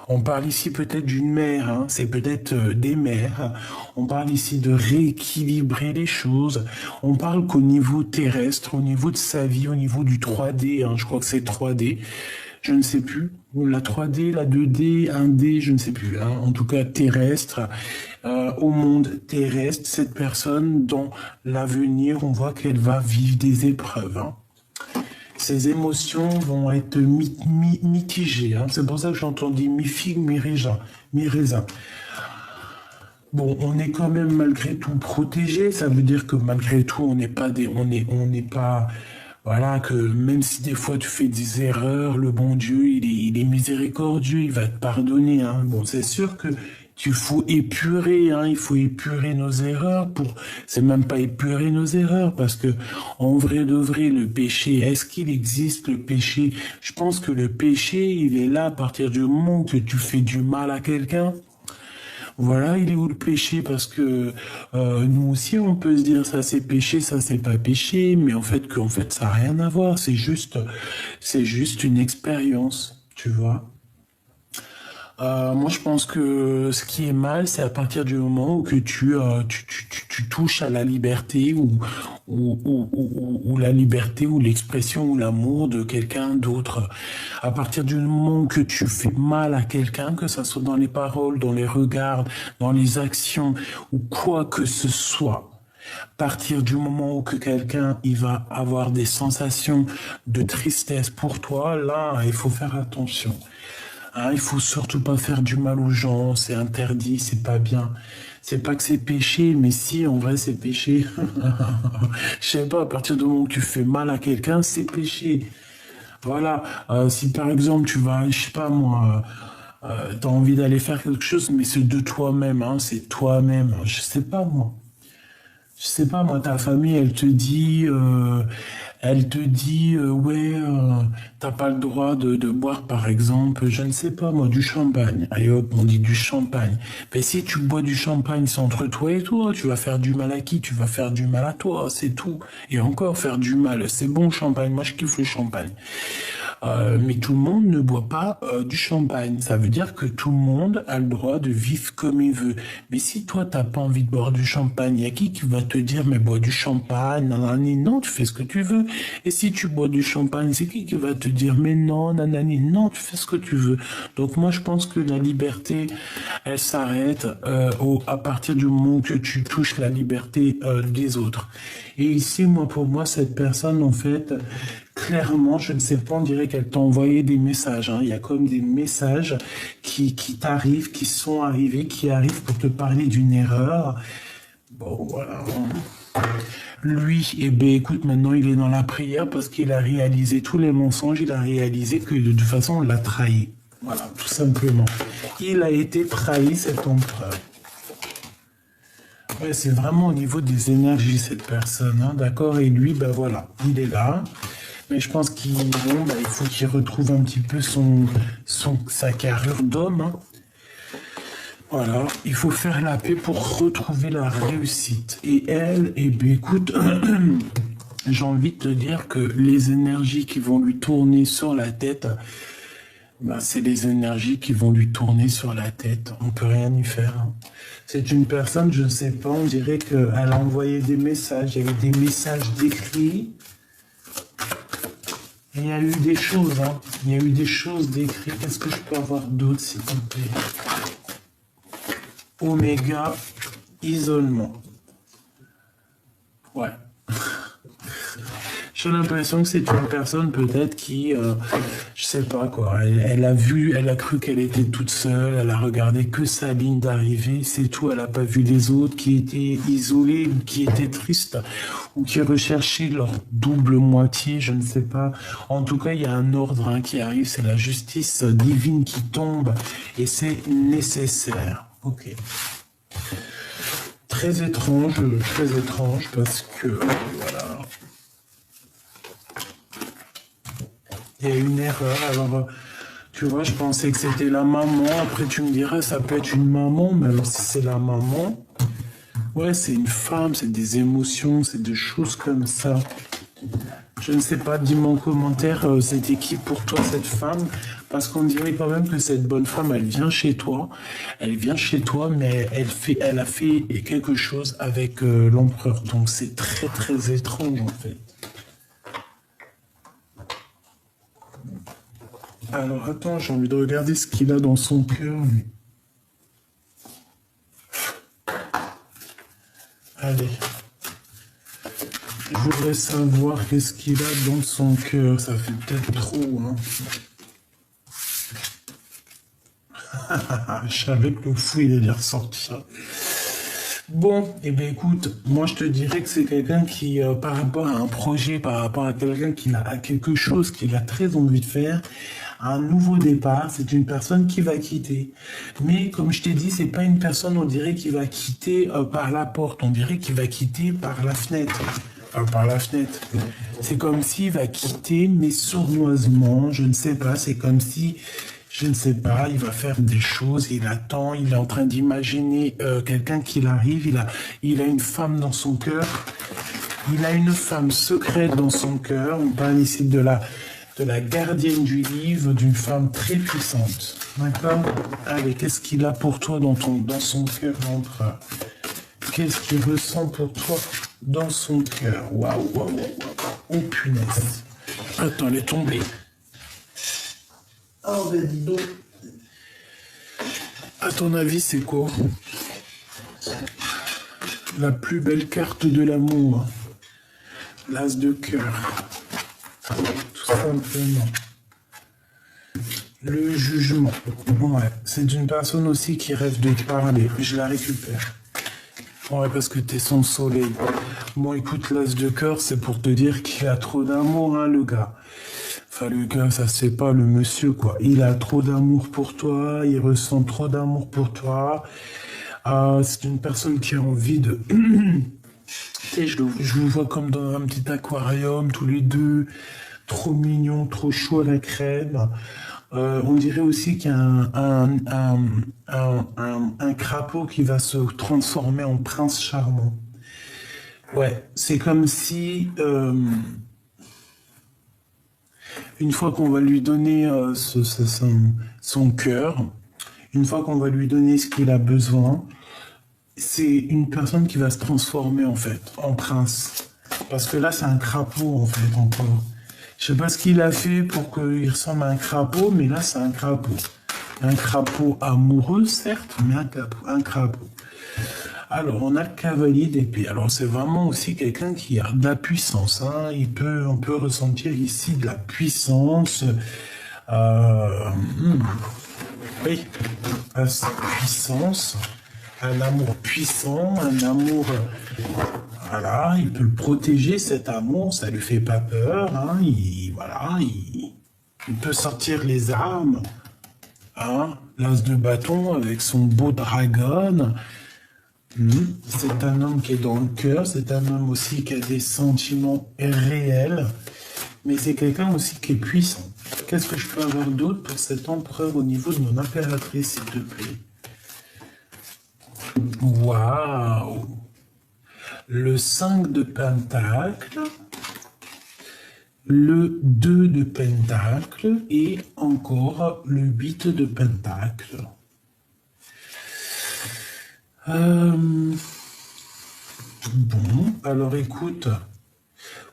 On parle ici peut-être d'une mère, hein, c'est peut-être des mères. On parle ici de rééquilibrer les choses. On parle qu'au niveau terrestre, au niveau de sa vie, au niveau du 3D, hein, je crois que c'est 3D, je ne sais plus. La 3D, la 2D, 1D, je ne sais plus. Hein, en tout cas terrestre, au monde terrestre, cette personne, dans l'avenir, on voit qu'elle va vivre des épreuves. Hein. Ses émotions vont être mitigées. Hein. C'est pour ça que j'entends dire mi-figue, mi-raisin. Bon, on est quand même malgré tout protégé. Ça veut dire que malgré tout, on n'est pas, voilà, que même si des fois tu fais des erreurs, le bon Dieu, il est miséricordieux, il va te pardonner. Hein. Bon, c'est sûr que il faut épurer, hein, il faut épurer nos erreurs c'est même pas épurer nos erreurs, parce que, en vrai de vrai, le péché, est-ce qu'il existe le péché? Je pense que le péché, il est là à partir du moment que tu fais du mal à quelqu'un. Voilà, il est où le péché? Parce que nous aussi, on peut se dire ça c'est péché, ça c'est pas péché, mais en fait ça n'a rien à voir. C'est juste une expérience, tu vois. Moi, je pense que ce qui est mal, c'est à partir du moment où que tu touches à la liberté ou la liberté ou l'expression ou l'amour de quelqu'un d'autre. À partir du moment où que tu fais mal à quelqu'un, que ça soit dans les paroles, dans les regards, dans les actions ou quoi que ce soit. À partir du moment où que quelqu'un il va avoir des sensations de tristesse pour toi, là, il faut faire attention. Hein, il faut surtout pas faire du mal aux gens, c'est interdit, c'est pas bien. C'est pas que c'est péché, mais si, en vrai, c'est péché. Je sais pas, à partir du moment où tu fais mal à quelqu'un, c'est péché. Voilà, si par exemple tu vas, je sais pas moi, T'as envie d'aller faire quelque chose, mais c'est de toi-même, hein, c'est toi-même. Je sais pas, moi. Je sais pas, moi, ta famille, elle te dit, ouais, t'as pas le droit de boire, par exemple, je ne sais pas, moi, du champagne. Allez hop, on dit du champagne. Mais si tu bois du champagne, c'est entre toi et toi, tu vas faire du mal à qui? Tu vas faire du mal à toi, c'est tout. Et encore, faire du mal, c'est bon, champagne. Moi, je kiffe le champagne. Mais tout le monde ne boit pas du champagne. Ça veut dire que tout le monde a le droit de vivre comme il veut. Mais si toi, t'as pas envie de boire du champagne, il y a qui va te dire, mais bois du champagne, nanani, non, tu fais ce que tu veux. Et si tu bois du champagne, c'est qui va te dire, mais non, nanani, non, tu fais ce que tu veux. Donc moi, je pense que la liberté, elle s'arrête à partir du moment que tu touches la liberté des autres. Et ici, moi, pour moi, cette personne, en fait, clairement, je ne sais pas, on dirait qu'elle t'a envoyé des messages, hein. Il y a comme des messages qui t'arrivent, qui sont arrivés, qui arrivent pour te parler d'une erreur. Bon, voilà. Lui, eh ben, écoute, maintenant, il est dans la prière parce qu'il a réalisé tous les mensonges, il a réalisé que de toute façon, on l'a trahi. Voilà, tout simplement. Il a été trahi, cet empereur. Ouais, c'est vraiment au niveau des énergies, cette personne, hein, d'accord? Et lui, ben voilà, il est là. Mais je pense qu'il il faut qu'il retrouve un petit peu sa carrure d'homme, hein. Voilà, il faut faire la paix pour retrouver la réussite. Et elle, eh bien, écoute, j'ai envie de te dire que les énergies qui vont lui tourner sur la tête, ben, c'est les énergies qui vont lui tourner sur la tête. On peut rien y faire, hein. C'est une personne, je ne sais pas, on dirait qu'elle a envoyé des messages. Il y avait des messages décrits. Et il y a eu des choses, hein. Il y a eu des choses décrites. Qu'est-ce que je peux avoir d'autre, s'il te plaît? Oméga, isolement. Ouais. J'ai l'impression que c'est une personne peut-être qui, je sais pas quoi, elle a cru qu'elle était toute seule, elle a regardé que sa ligne d'arrivée, c'est tout, elle a pas vu les autres qui étaient isolés, ou qui étaient tristes, ou qui recherchaient leur double moitié, je ne sais pas. En tout cas, il y a un ordre, hein, qui arrive, c'est la justice divine qui tombe, et c'est nécessaire. Ok. Très étrange, parce que, voilà. Il y a une erreur, alors, tu vois, je pensais que c'était la maman, après tu me dirais, ça peut être une maman, mais alors si c'est la maman, ouais, c'est une femme, c'est des émotions, c'est des choses comme ça. Je ne sais pas, dis-moi en commentaire, c'était qui pour toi cette femme? Parce qu'on dirait quand même que cette bonne femme, elle vient chez toi, mais elle a fait quelque chose avec l'empereur, donc c'est très très étrange en fait. Alors attends, j'ai envie de regarder ce qu'il a dans son cœur. Allez. Je voudrais savoir qu'est-ce qu'il a dans son cœur. Ça fait peut-être trop, hein. Je savais que le fou, il allait ressortir. Bon, eh bien écoute, moi je te dirais que c'est quelqu'un qui, par rapport à un projet, par rapport à quelqu'un qui a quelque chose qu'il a très envie de faire, un nouveau départ, c'est une personne qui va quitter. Mais comme je t'ai dit, c'est pas une personne, on dirait, qui va quitter par la porte, on dirait qu'il va quitter par la fenêtre. Par la fenêtre. C'est comme s'il va quitter, mais sournoisement, je ne sais pas, c'est comme si, je ne sais pas, il va faire des choses, il attend, il est en train d'imaginer quelqu'un qui arrive, il a une femme dans son cœur, il a une femme secrète dans son cœur, on parle ici de la gardienne du livre, d'une femme très puissante. D'accord? Allez, qu'est-ce qu'il a pour toi dans son cœur, l'empereur? Qu'est-ce qu'il ressent pour toi dans son cœur? Waouh, waouh, waouh, waouh. Oh punaise. Attends, elle est tombée. Oh, ben dis donc. À ton avis, c'est quoi? La plus belle carte de l'amour. L'as de cœur. Tout simplement. Le jugement. Ouais, c'est une personne aussi qui rêve de parler. Je la récupère. Ouais, parce que t'es son soleil. Bon, écoute, l'as de cœur, c'est pour te dire qu'il a trop d'amour, hein, le gars. Enfin, le gars, ça se fait pas, le monsieur, quoi. Il a trop d'amour pour toi, il ressent trop d'amour pour toi. C'est une personne qui a envie de... Tu sais, je le vois comme dans un petit aquarium, tous les deux, trop mignon, trop chaud à la crème. On dirait aussi qu'il y a un crapaud qui va se transformer en prince charmant. Ouais, c'est comme si, une fois qu'on va lui donner son cœur, une fois qu'on va lui donner ce qu'il a besoin, c'est une personne qui va se transformer en fait en prince. Parce que là, c'est un crapaud en fait encore. Je sais pas ce qu'il a fait pour qu'il ressemble à un crapaud, mais là, c'est un crapaud. Un crapaud amoureux, certes, mais un crapaud. Alors, on a le cavalier d'épée. Alors, c'est vraiment aussi quelqu'un qui a de la puissance. Hein. On peut ressentir ici de la puissance. Oui, sa puissance. Un amour puissant, un amour... Voilà, il peut le protéger, cet amour, ça lui fait pas peur. Hein. Il peut sortir les armes. Hein. L'as de bâton avec son beau dragon. C'est un homme qui est dans le cœur, c'est un homme aussi qui a des sentiments réels, mais c'est quelqu'un aussi qui est puissant. Qu'est-ce que je peux avoir d'autre pour cet empereur au niveau de mon impératrice, s'il te plaît? Waouh! Le 5 de pentacle, le 2 de pentacle et encore le 8 de pentacle. Bon, alors écoute,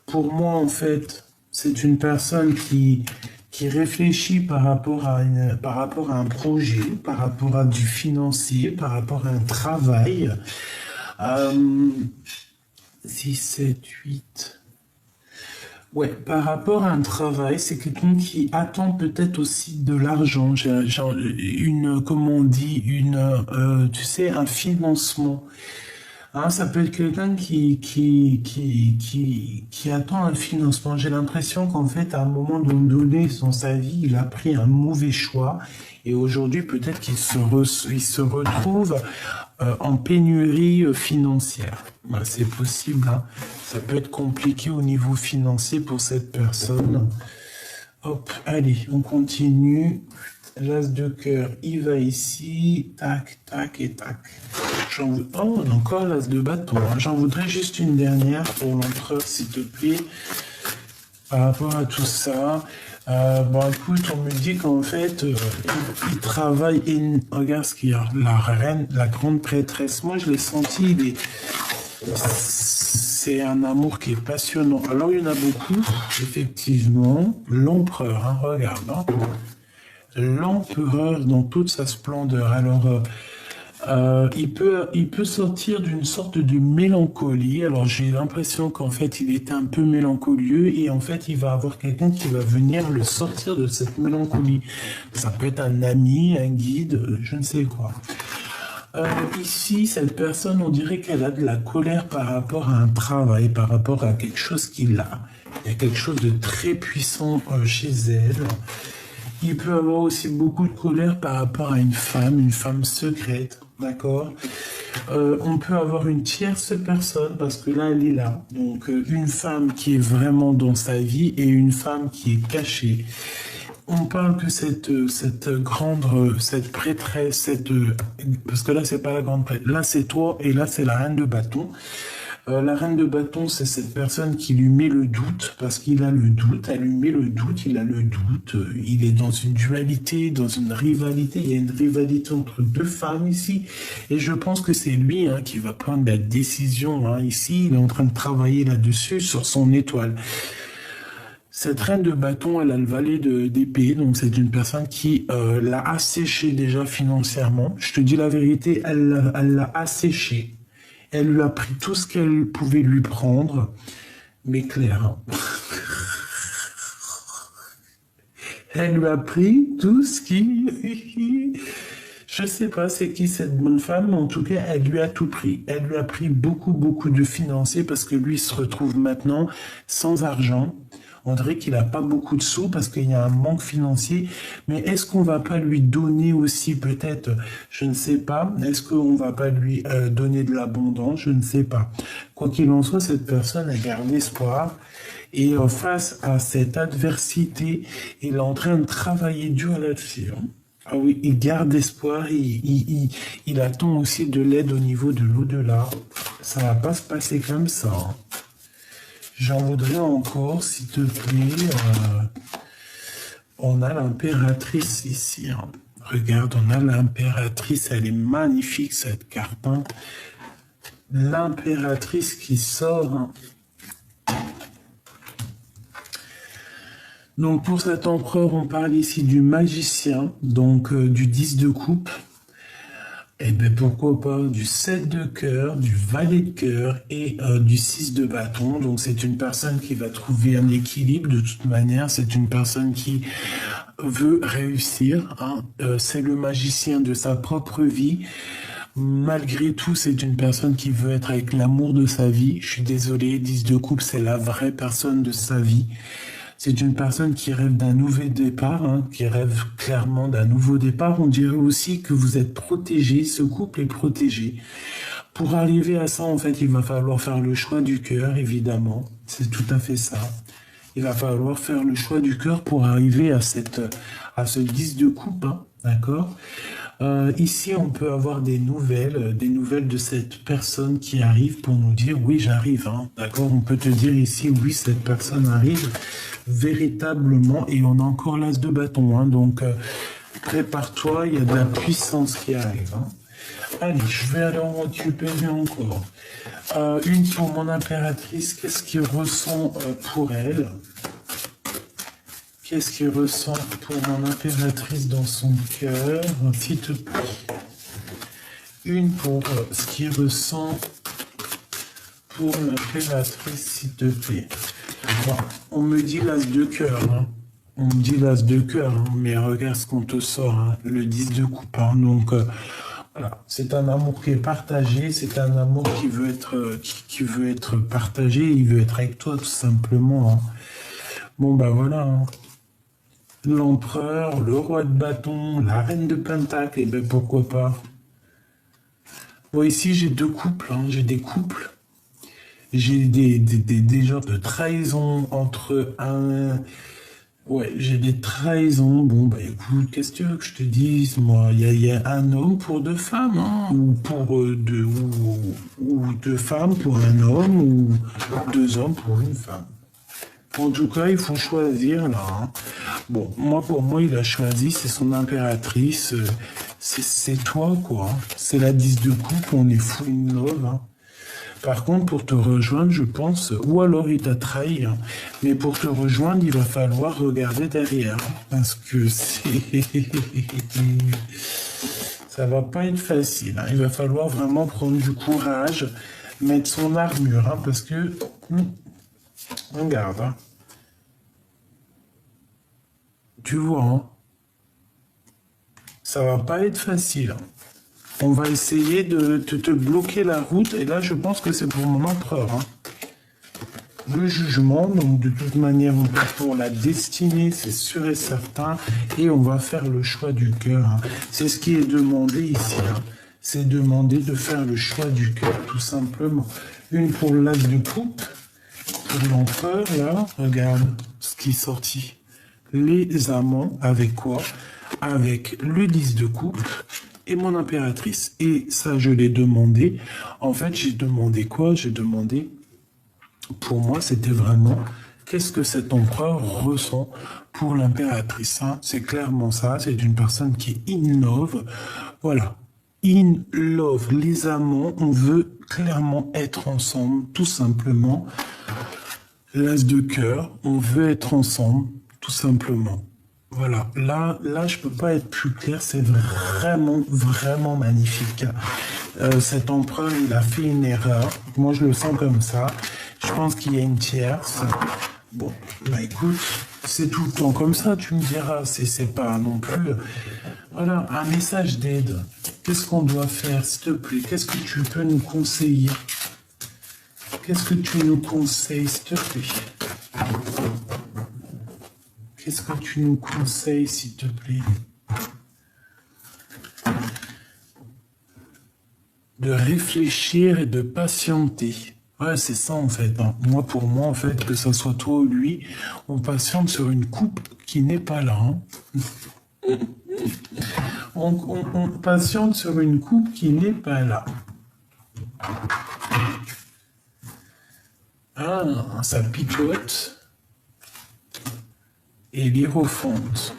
pour moi en fait, c'est une personne qui réfléchit par rapport à un projet, par rapport à du financier, par rapport à un travail. 6, 7, 8. Ouais, par rapport à un travail, c'est quelqu'un qui attend peut-être aussi de l'argent, comment on dit, tu sais, un financement. Hein, ça peut être quelqu'un qui attend un financement. J'ai l'impression qu'en fait, à un moment donné dans sa vie, il a pris un mauvais choix et aujourd'hui, peut-être qu'il il se retrouve en pénurie financière. Ben, c'est possible, hein. Ça peut être compliqué au niveau financier pour cette personne. Hop, allez, on continue. L'as de cœur, il va ici, tac, tac et tac. Oh, encore l'as de bâton. Hein. J'en voudrais juste une dernière pour l'empereur, s'il te plaît. Par rapport à tout ça. Bon, écoute, on me dit qu'en fait, il travaille. Regarde ce qu'il y a. La reine, la grande prêtresse. Moi, je l'ai senti. C'est un amour qui est passionnant. Alors, il y en a beaucoup, effectivement. L'empereur, hein, regarde. Hein. L'empereur dans toute sa splendeur. Alors, il peut sortir d'une sorte de mélancolie. Alors, j'ai l'impression qu'en fait, il était un peu mélancolieux et en fait, il va avoir quelqu'un qui va venir le sortir de cette mélancolie. Ça peut être un ami, un guide, je ne sais quoi. Ici, cette personne, on dirait qu'elle a de la colère par rapport à un travail, par rapport à quelque chose qu'il a. Il y a quelque chose de très puissant chez elle. Il peut avoir aussi beaucoup de colère par rapport à une femme secrète, d'accord? On peut avoir une tierce personne, parce que là, elle est là. Donc, une femme qui est vraiment dans sa vie et une femme qui est cachée. On parle que cette prêtresse, parce que là, c'est pas la grande prêtresse. Là, c'est toi et là, c'est la reine de bâton. La reine de bâton, c'est cette personne qui lui met le doute, parce qu'il a le doute, elle lui met le doute, il a le doute, il est dans une dualité, dans une rivalité, il y a une rivalité entre deux femmes ici, et je pense que c'est lui hein, qui va prendre la décision, hein, ici, il est en train de travailler là-dessus, sur son étoile. Cette reine de bâton, elle a le valet d'épée, donc c'est une personne qui l'a asséché déjà financièrement, je te dis la vérité, elle l'a asséché. Elle lui a pris tout ce qu'elle pouvait lui prendre, mais Claire, hein. Elle lui a pris tout ce qui... Je sais pas c'est qui cette bonne femme, mais en tout cas, elle lui a tout pris. Elle lui a pris beaucoup de financiers parce que lui se retrouve maintenant sans argent. On dirait qu'il n'a pas beaucoup de sous parce qu'il y a un manque financier. Mais est-ce qu'on va pas lui donner aussi peut-être, je ne sais pas, est-ce qu'on va pas lui donner de l'abondance? Je ne sais pas. Quoi qu'il en soit, cette personne a gardé espoir. Et face à cette adversité, il est en train de travailler dur là-dessus. Hein. Ah oui, il garde espoir, il attend aussi de l'aide au niveau de l'au-delà. Ça va pas se passer comme ça. Hein. J'en voudrais encore, s'il te plaît. On a l'impératrice ici. Hein. Regarde, on a l'impératrice, elle est magnifique cette carte. Hein. L'impératrice qui sort. Hein. Donc pour cet empereur, on parle ici du magicien, donc du 10 de coupe, et bien pourquoi pas du 7 de cœur, du valet de cœur et du 6 de bâton. Donc c'est une personne qui va trouver un équilibre de toute manière, c'est une personne qui veut réussir, hein. C'est le magicien de sa propre vie. Malgré tout, c'est une personne qui veut être avec l'amour de sa vie. Je suis désolé, 10 de coupe, c'est la vraie personne de sa vie. C'est une personne qui rêve d'un nouveau départ, hein, qui rêve clairement d'un nouveau départ. On dirait aussi que vous êtes protégé, ce couple est protégé. Pour arriver à ça, en fait, il va falloir faire le choix du cœur, évidemment. C'est tout à fait ça. Il va falloir faire le choix du cœur pour arriver à ce 10 de coupe, hein, d'accord ? Ici, on peut avoir des nouvelles de cette personne qui arrive pour nous dire oui, j'arrive, hein, d'accord. On peut te dire ici oui, cette personne arrive véritablement, et on a encore l'as de bâton, hein, donc prépare-toi, il y a de la puissance qui arrive. Hein. Allez, je vais aller en récupérer encore. Une pour mon impératrice, qu'est-ce qu'il ressent pour elle? Qu'est-ce qu'il ressent pour mon impératrice dans son cœur, s'il te plaît? Une pour ce qu'il ressent pour l'impératrice, s'il te plaît. Bon, on me dit l'as de cœur, hein. On me dit l'as de cœur, hein. Mais regarde ce qu'on te sort, hein. Le 10 de coupe. Hein. Donc, voilà, c'est un amour qui est partagé, c'est un amour qui veut être partagé, il veut être avec toi, tout simplement. Hein. Bon, bah voilà, hein. L'empereur, le roi de bâton, la reine de pentacle, et ben pourquoi pas. Bon, ici, j'ai deux couples, hein. J'ai des couples. J'ai des genres de trahison entre un... Ouais, j'ai des trahisons. Bon, bah écoute, qu'est-ce que tu veux que je te dise, moi? Il y a un homme pour deux femmes, hein, ou deux femmes pour un homme, ou deux hommes pour une femme. En tout cas, il faut choisir, là. Hein. Bon, pour moi, il a choisi, c'est son impératrice. C'est toi, quoi. C'est la 10 de coupe, on est fou in love, hein. Par contre, pour te rejoindre, je pense, ou alors il t'a trahi, hein, mais pour te rejoindre, il va falloir regarder derrière, hein, parce que ça va pas être facile. Hein. Il va falloir vraiment prendre du courage, mettre son armure, hein, parce que, regarde, hein. Tu vois, hein, ça va pas être facile. Hein. On va essayer de te bloquer la route. Et là, je pense que c'est pour mon empereur. Hein. Le jugement, donc de toute manière, on part pour la destinée, c'est sûr et certain. Et on va faire le choix du cœur. Hein. C'est ce qui est demandé ici. Hein. C'est demandé de faire le choix du cœur, tout simplement. Une pour l'as de coupe. Pour l'empereur, là, regarde ce qui est sorti. Les amants, avec quoi? Avec le 10 de coupe. Et mon impératrice. Et ça, je l'ai demandé. En fait, j'ai demandé quoi? J'ai demandé, pour moi, c'était vraiment, qu'est-ce que cet empereur ressent pour l'impératrice? Hein? C'est clairement ça. C'est une personne qui est in love. Voilà. In love. Les amants, on veut clairement être ensemble, tout simplement. L'as de cœur, on veut être ensemble, tout simplement. Voilà, là, je peux pas être plus clair, c'est vraiment, vraiment magnifique. Cet empereur, il a fait une erreur. Moi, je le sens comme ça. Je pense qu'il y a une tierce. Bon, bah écoute, c'est tout le temps comme ça, tu me diras. C'est pas non plus... Voilà, un message d'aide. Qu'est-ce qu'on doit faire, s'il te plaît? Qu'est-ce que tu peux nous conseiller? Qu'est-ce que tu nous conseilles, s'il te plaît? Qu'est-ce que tu nous conseilles, s'il te plaît? De réfléchir et de patienter. Ouais, c'est ça en fait, hein. Moi, pour moi, en fait, que ça soit toi ou lui, on patiente sur une coupe qui n'est pas là, hein. On patiente sur une coupe qui n'est pas là. Ah, ça picote. Et l'hierophante.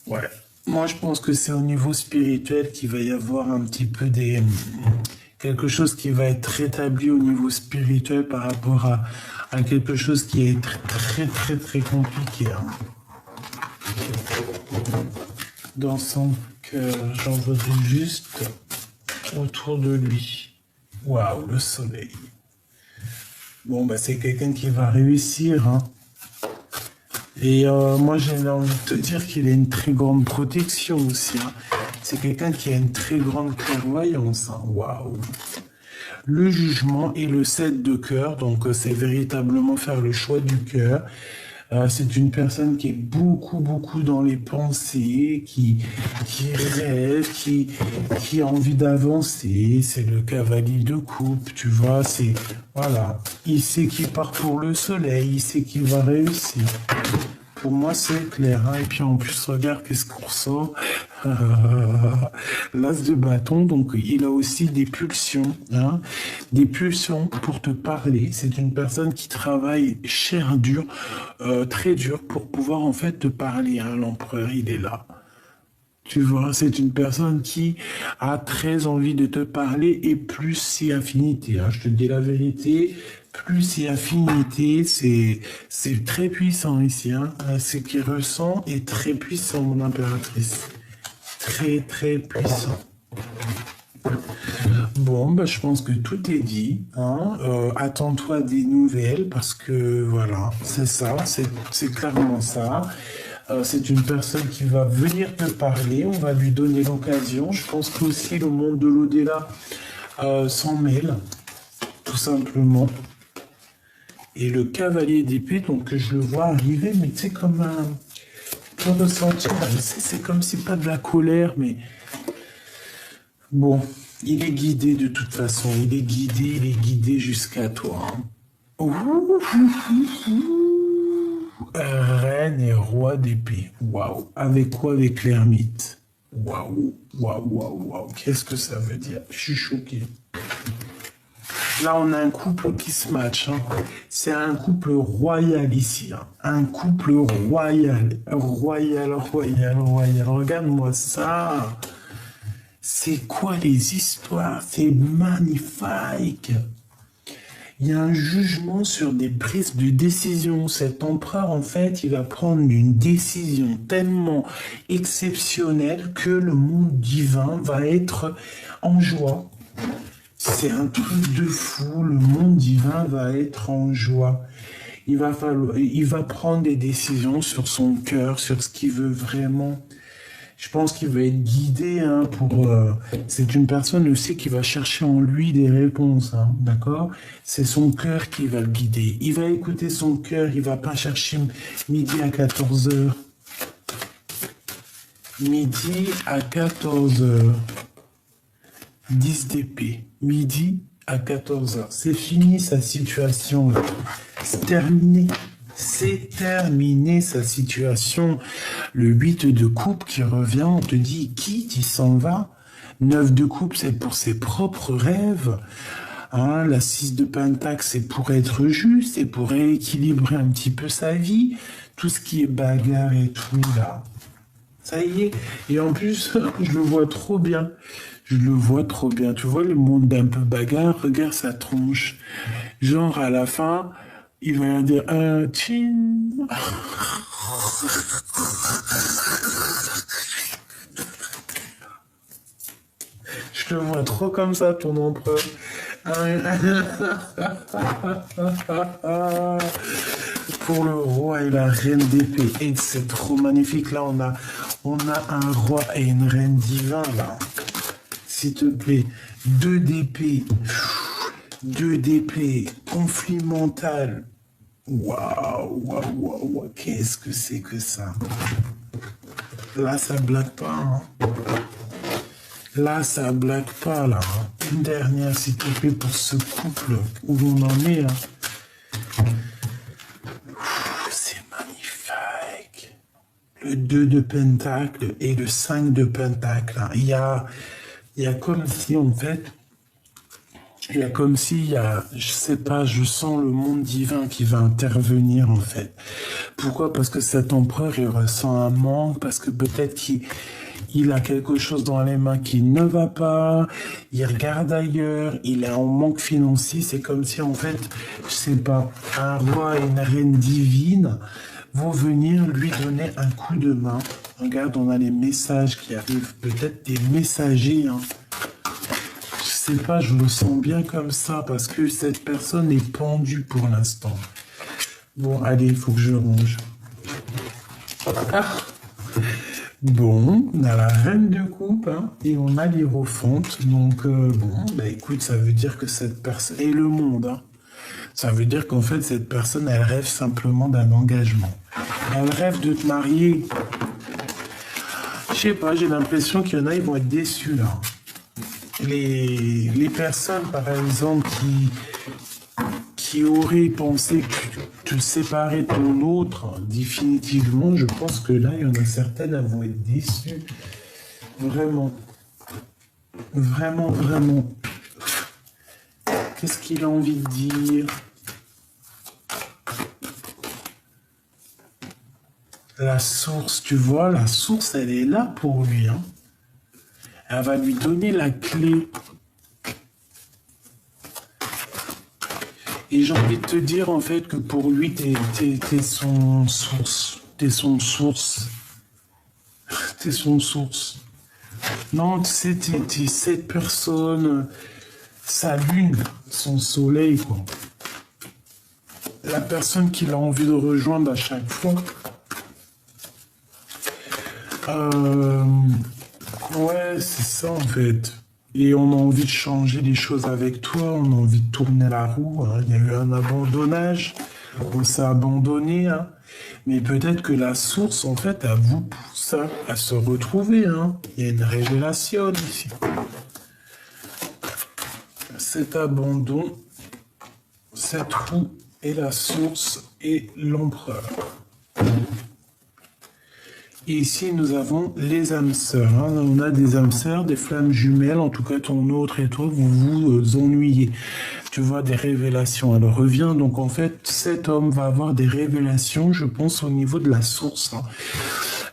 Ouais. Moi, je pense que c'est au niveau spirituel qu'il va y avoir un petit peu quelque chose qui va être rétabli au niveau spirituel par rapport à quelque chose qui est très compliqué, hein. Dans son cœur, j'en voudrais juste autour de lui. Waouh, le soleil. Bon, bah, c'est quelqu'un qui va réussir, hein. Et moi, j'ai envie de te dire qu'il a une très grande protection aussi, hein. C'est quelqu'un qui a une très grande clairvoyance, hein. Waouh. Le jugement et le 7 de cœur, donc c'est véritablement faire le choix du cœur. C'est une personne qui est beaucoup dans les pensées, qui rêve, qui a envie d'avancer. C'est le cavalier de coupe, tu vois. C'est voilà, il sait qu'il part pour le soleil, il sait qu'il va réussir. Pour moi, c'est clair, hein. Et puis en plus, regarde qu'est-ce qu'on ressort. L'as de bâton, donc il a aussi des pulsions, hein. Des pulsions pour te parler. C'est une personne qui travaille dur, très dur pour pouvoir en fait te parler, hein. L'empereur, il est là. Tu vois, c'est une personne qui a très envie de te parler et plus si affinité, hein. Je te dis la vérité, plus si affinité, c'est très puissant ici, hein. Ce qu'il ressent est très puissant, mon impératrice. Très puissant. Bon, bah, je pense que tout est dit, hein. Attends-toi des nouvelles parce que voilà, c'est ça, c'est clairement ça. C'est une personne qui va venir te parler, on va lui donner l'occasion. Je pense qu'aussi le monde de l'au-delà s'en mêle, tout simplement. Et le cavalier d'épée, donc je le vois arriver, mais tu sais, comme un... Pour ressentir, c'est comme si pas de la colère, mais... Bon, il est guidé de toute façon, il est guidé jusqu'à toi, hein. Reine et roi d'épée. Waouh. Avec quoi? Avec l'ermite. Waouh. Qu'est-ce que ça veut dire? Je suis choqué. Là, on a un couple qui se match, hein. C'est un couple royal ici, hein. Un couple royal. Regarde-moi ça. C'est quoi les histoires? C'est magnifique. Il y a un jugement sur des prises de décision. Cet empereur, en fait, il va prendre une décision tellement exceptionnelle que le monde divin va être en joie. C'est un truc de fou. Le monde divin va être en joie. Il va prendre des décisions sur son cœur, sur ce qu'il veut vraiment. Je pense qu'il va être guidé, hein, c'est une personne aussi qui va chercher en lui des réponses, hein, d'accord? C'est son cœur qui va le guider. Il va écouter son cœur, il va pas chercher midi à 14h. Midi à 14h. 10 d'épée. Midi à 14h. C'est fini sa situation, là. C'est terminé. C'est terminé sa situation. Le 8 de coupe qui revient, on te dit, quitte, il s'en va. 9 de coupe, c'est pour ses propres rêves. Hein, la 6 de pentacle, c'est pour être juste, c'est pour rééquilibrer un petit peu sa vie. Tout ce qui est bagarre et tout, là. Ça y est. Et en plus, je le vois trop bien. Tu vois le monde d'un peu bagarre, regarde sa tronche. Genre, à la fin... Il va dire tchin. Je le vois trop comme ça, ton empereur. Pour le roi et la reine d'épée. Et c'est trop magnifique. Là, on a un roi et une reine divin, là. S'il te plaît. 2 d'épée. Conflit mental. Waouh, waouh, waouh, waouh, qu'est-ce que c'est que ça? Là, ça blague pas, hein. Là, ça blague pas, là, hein. Une dernière, s'il te plaît, pour ce couple où l'on en est, hein. C'est magnifique. Le 2 de pentacle et le 5 de pentacle, hein. Il y a comme si, en fait, je sais pas, je sens le monde divin qui va intervenir, en fait. Pourquoi? Parce que cet empereur, il ressent un manque, parce que peut-être qu'il a quelque chose dans les mains qui ne va pas, il regarde ailleurs, il est en manque financier, c'est comme si, en fait, je sais pas, un roi et une reine divine vont venir lui donner un coup de main. Regarde, on a les messages qui arrivent, peut-être des messagers, hein. Je sais pas, je le sens bien comme ça, parce que cette personne est pendue pour l'instant. Bon, allez, il faut que je range. Ah. Bon, on a la reine de coupe, hein, et on a l'hiérophante. Donc, bon, bah écoute, ça veut dire que cette personne... Et le monde, hein. Ça veut dire qu'en fait, cette personne, elle rêve simplement d'un engagement. Elle rêve de te marier. Je sais pas, j'ai l'impression qu'il y en a, ils vont être déçus, là. Les personnes, par exemple, qui auraient pensé te séparer de ton autre, définitivement, je pense que là, il y en a certaines, elles vont être déçues. Vraiment. Vraiment, vraiment. Qu'est-ce qu'il a envie de dire? La source, tu vois, la source, elle est là pour lui, hein. Elle va lui donner la clé. Et j'ai envie de te dire, en fait, que pour lui, t'es son source. T'es son source. T'es son source. Non, tu sais, t'es cette personne, sa lune, son soleil, quoi. La personne qu'il a envie de rejoindre à chaque fois. Ouais, c'est ça en fait. Et on a envie de changer les choses avec toi, on a envie de tourner la roue, hein. Il y a eu un abandonnage, on s'est abandonné, hein. Mais peut-être que la source, en fait, elle vous pousse, hein, à se retrouver, hein. Il y a une révélation ici. Cet abandon, cette roue est la source et l'empereur. Et ici, nous avons les âmes sœurs, hein. On a des âmes sœurs, des flammes jumelles. En tout cas, ton autre et toi, vous vous ennuyez. Tu vois, des révélations. Elle revient. Donc, en fait, cet homme va avoir des révélations, je pense, au niveau de la source, hein.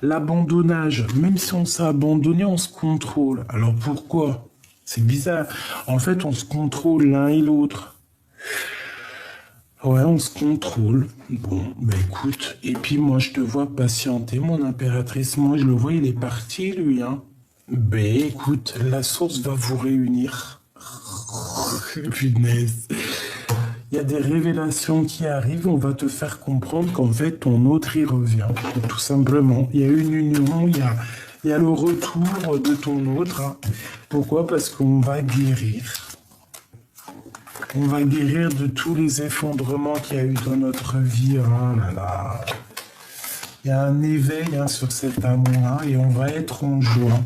L'abandonnage. Même si on s'est abandonné, on se contrôle. Alors, pourquoi? C'est bizarre. En fait, on se contrôle l'un et l'autre. Ouais, on se contrôle. Bon, bah écoute, et puis moi je te vois patienter, mon impératrice. Moi je le vois, il est parti lui, hein. Bah écoute, la source va vous réunir. Punaise. Il y a des révélations qui arrivent, on va te faire comprendre qu'en fait ton autre y revient. Tout simplement. Il y a une union, il y a le retour de ton autre, hein. Pourquoi? Parce qu'on va guérir. On va guérir de tous les effondrements qu'il y a eu dans notre vie. Oh là là. Il y a un éveil, hein, sur cet amour-là et on va être en joie.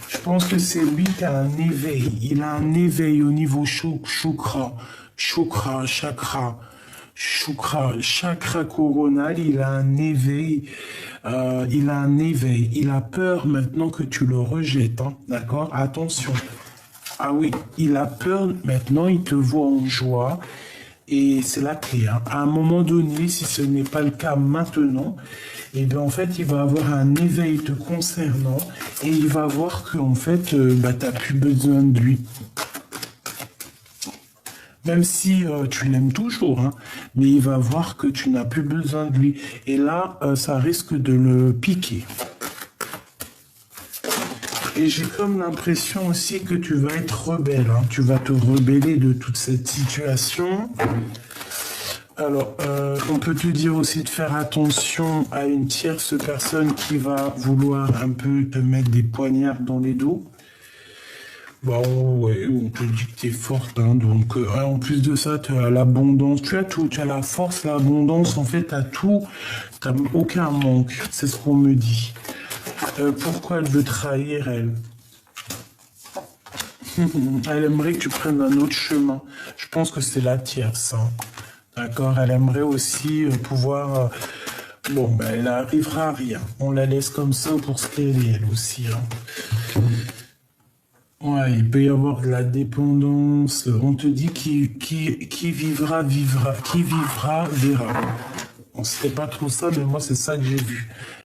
Je pense que c'est lui qui a un éveil. Il a un éveil au niveau chakra, chakra coronal. Il a un éveil. Il a peur maintenant que tu le rejettes, hein, d'accord? Attention. Ah oui, il a peur, maintenant il te voit en joie, et c'est la clé, hein. À un moment donné, si ce n'est pas le cas maintenant, et bien en fait il va avoir un éveil te concernant, et il va voir que en fait, tu n'as plus besoin de lui. Même si tu l'aimes toujours, hein, mais il va voir que tu n'as plus besoin de lui. Et là, ça risque de le piquer. Et j'ai comme l'impression aussi que tu vas être rebelle, hein. Tu vas te rebeller de toute cette situation. Alors, on peut te dire aussi de faire attention à une tierce personne qui va vouloir un peu te mettre des poignards dans les dos. Bon, ouais, on te dit que t'es forte, hein, donc en plus de ça, tu as l'abondance, tu as tout, tu as la force, l'abondance, en fait, t'as tout, t'as aucun manque, c'est ce qu'on me dit. Pourquoi elle veut trahir, elle? Elle aimerait que tu prennes un autre chemin. Je pense que c'est la tierce, hein. D'accord? Elle aimerait aussi pouvoir... bon, ben, elle n'arrivera à rien. On la laisse comme ça pour ce qu'elle est, elle aussi, hein. Ouais, il peut y avoir de la dépendance. On te dit qui vivra, vivra. Qui vivra, verra. On ne sait pas trop ça, mais moi, c'est ça que j'ai vu.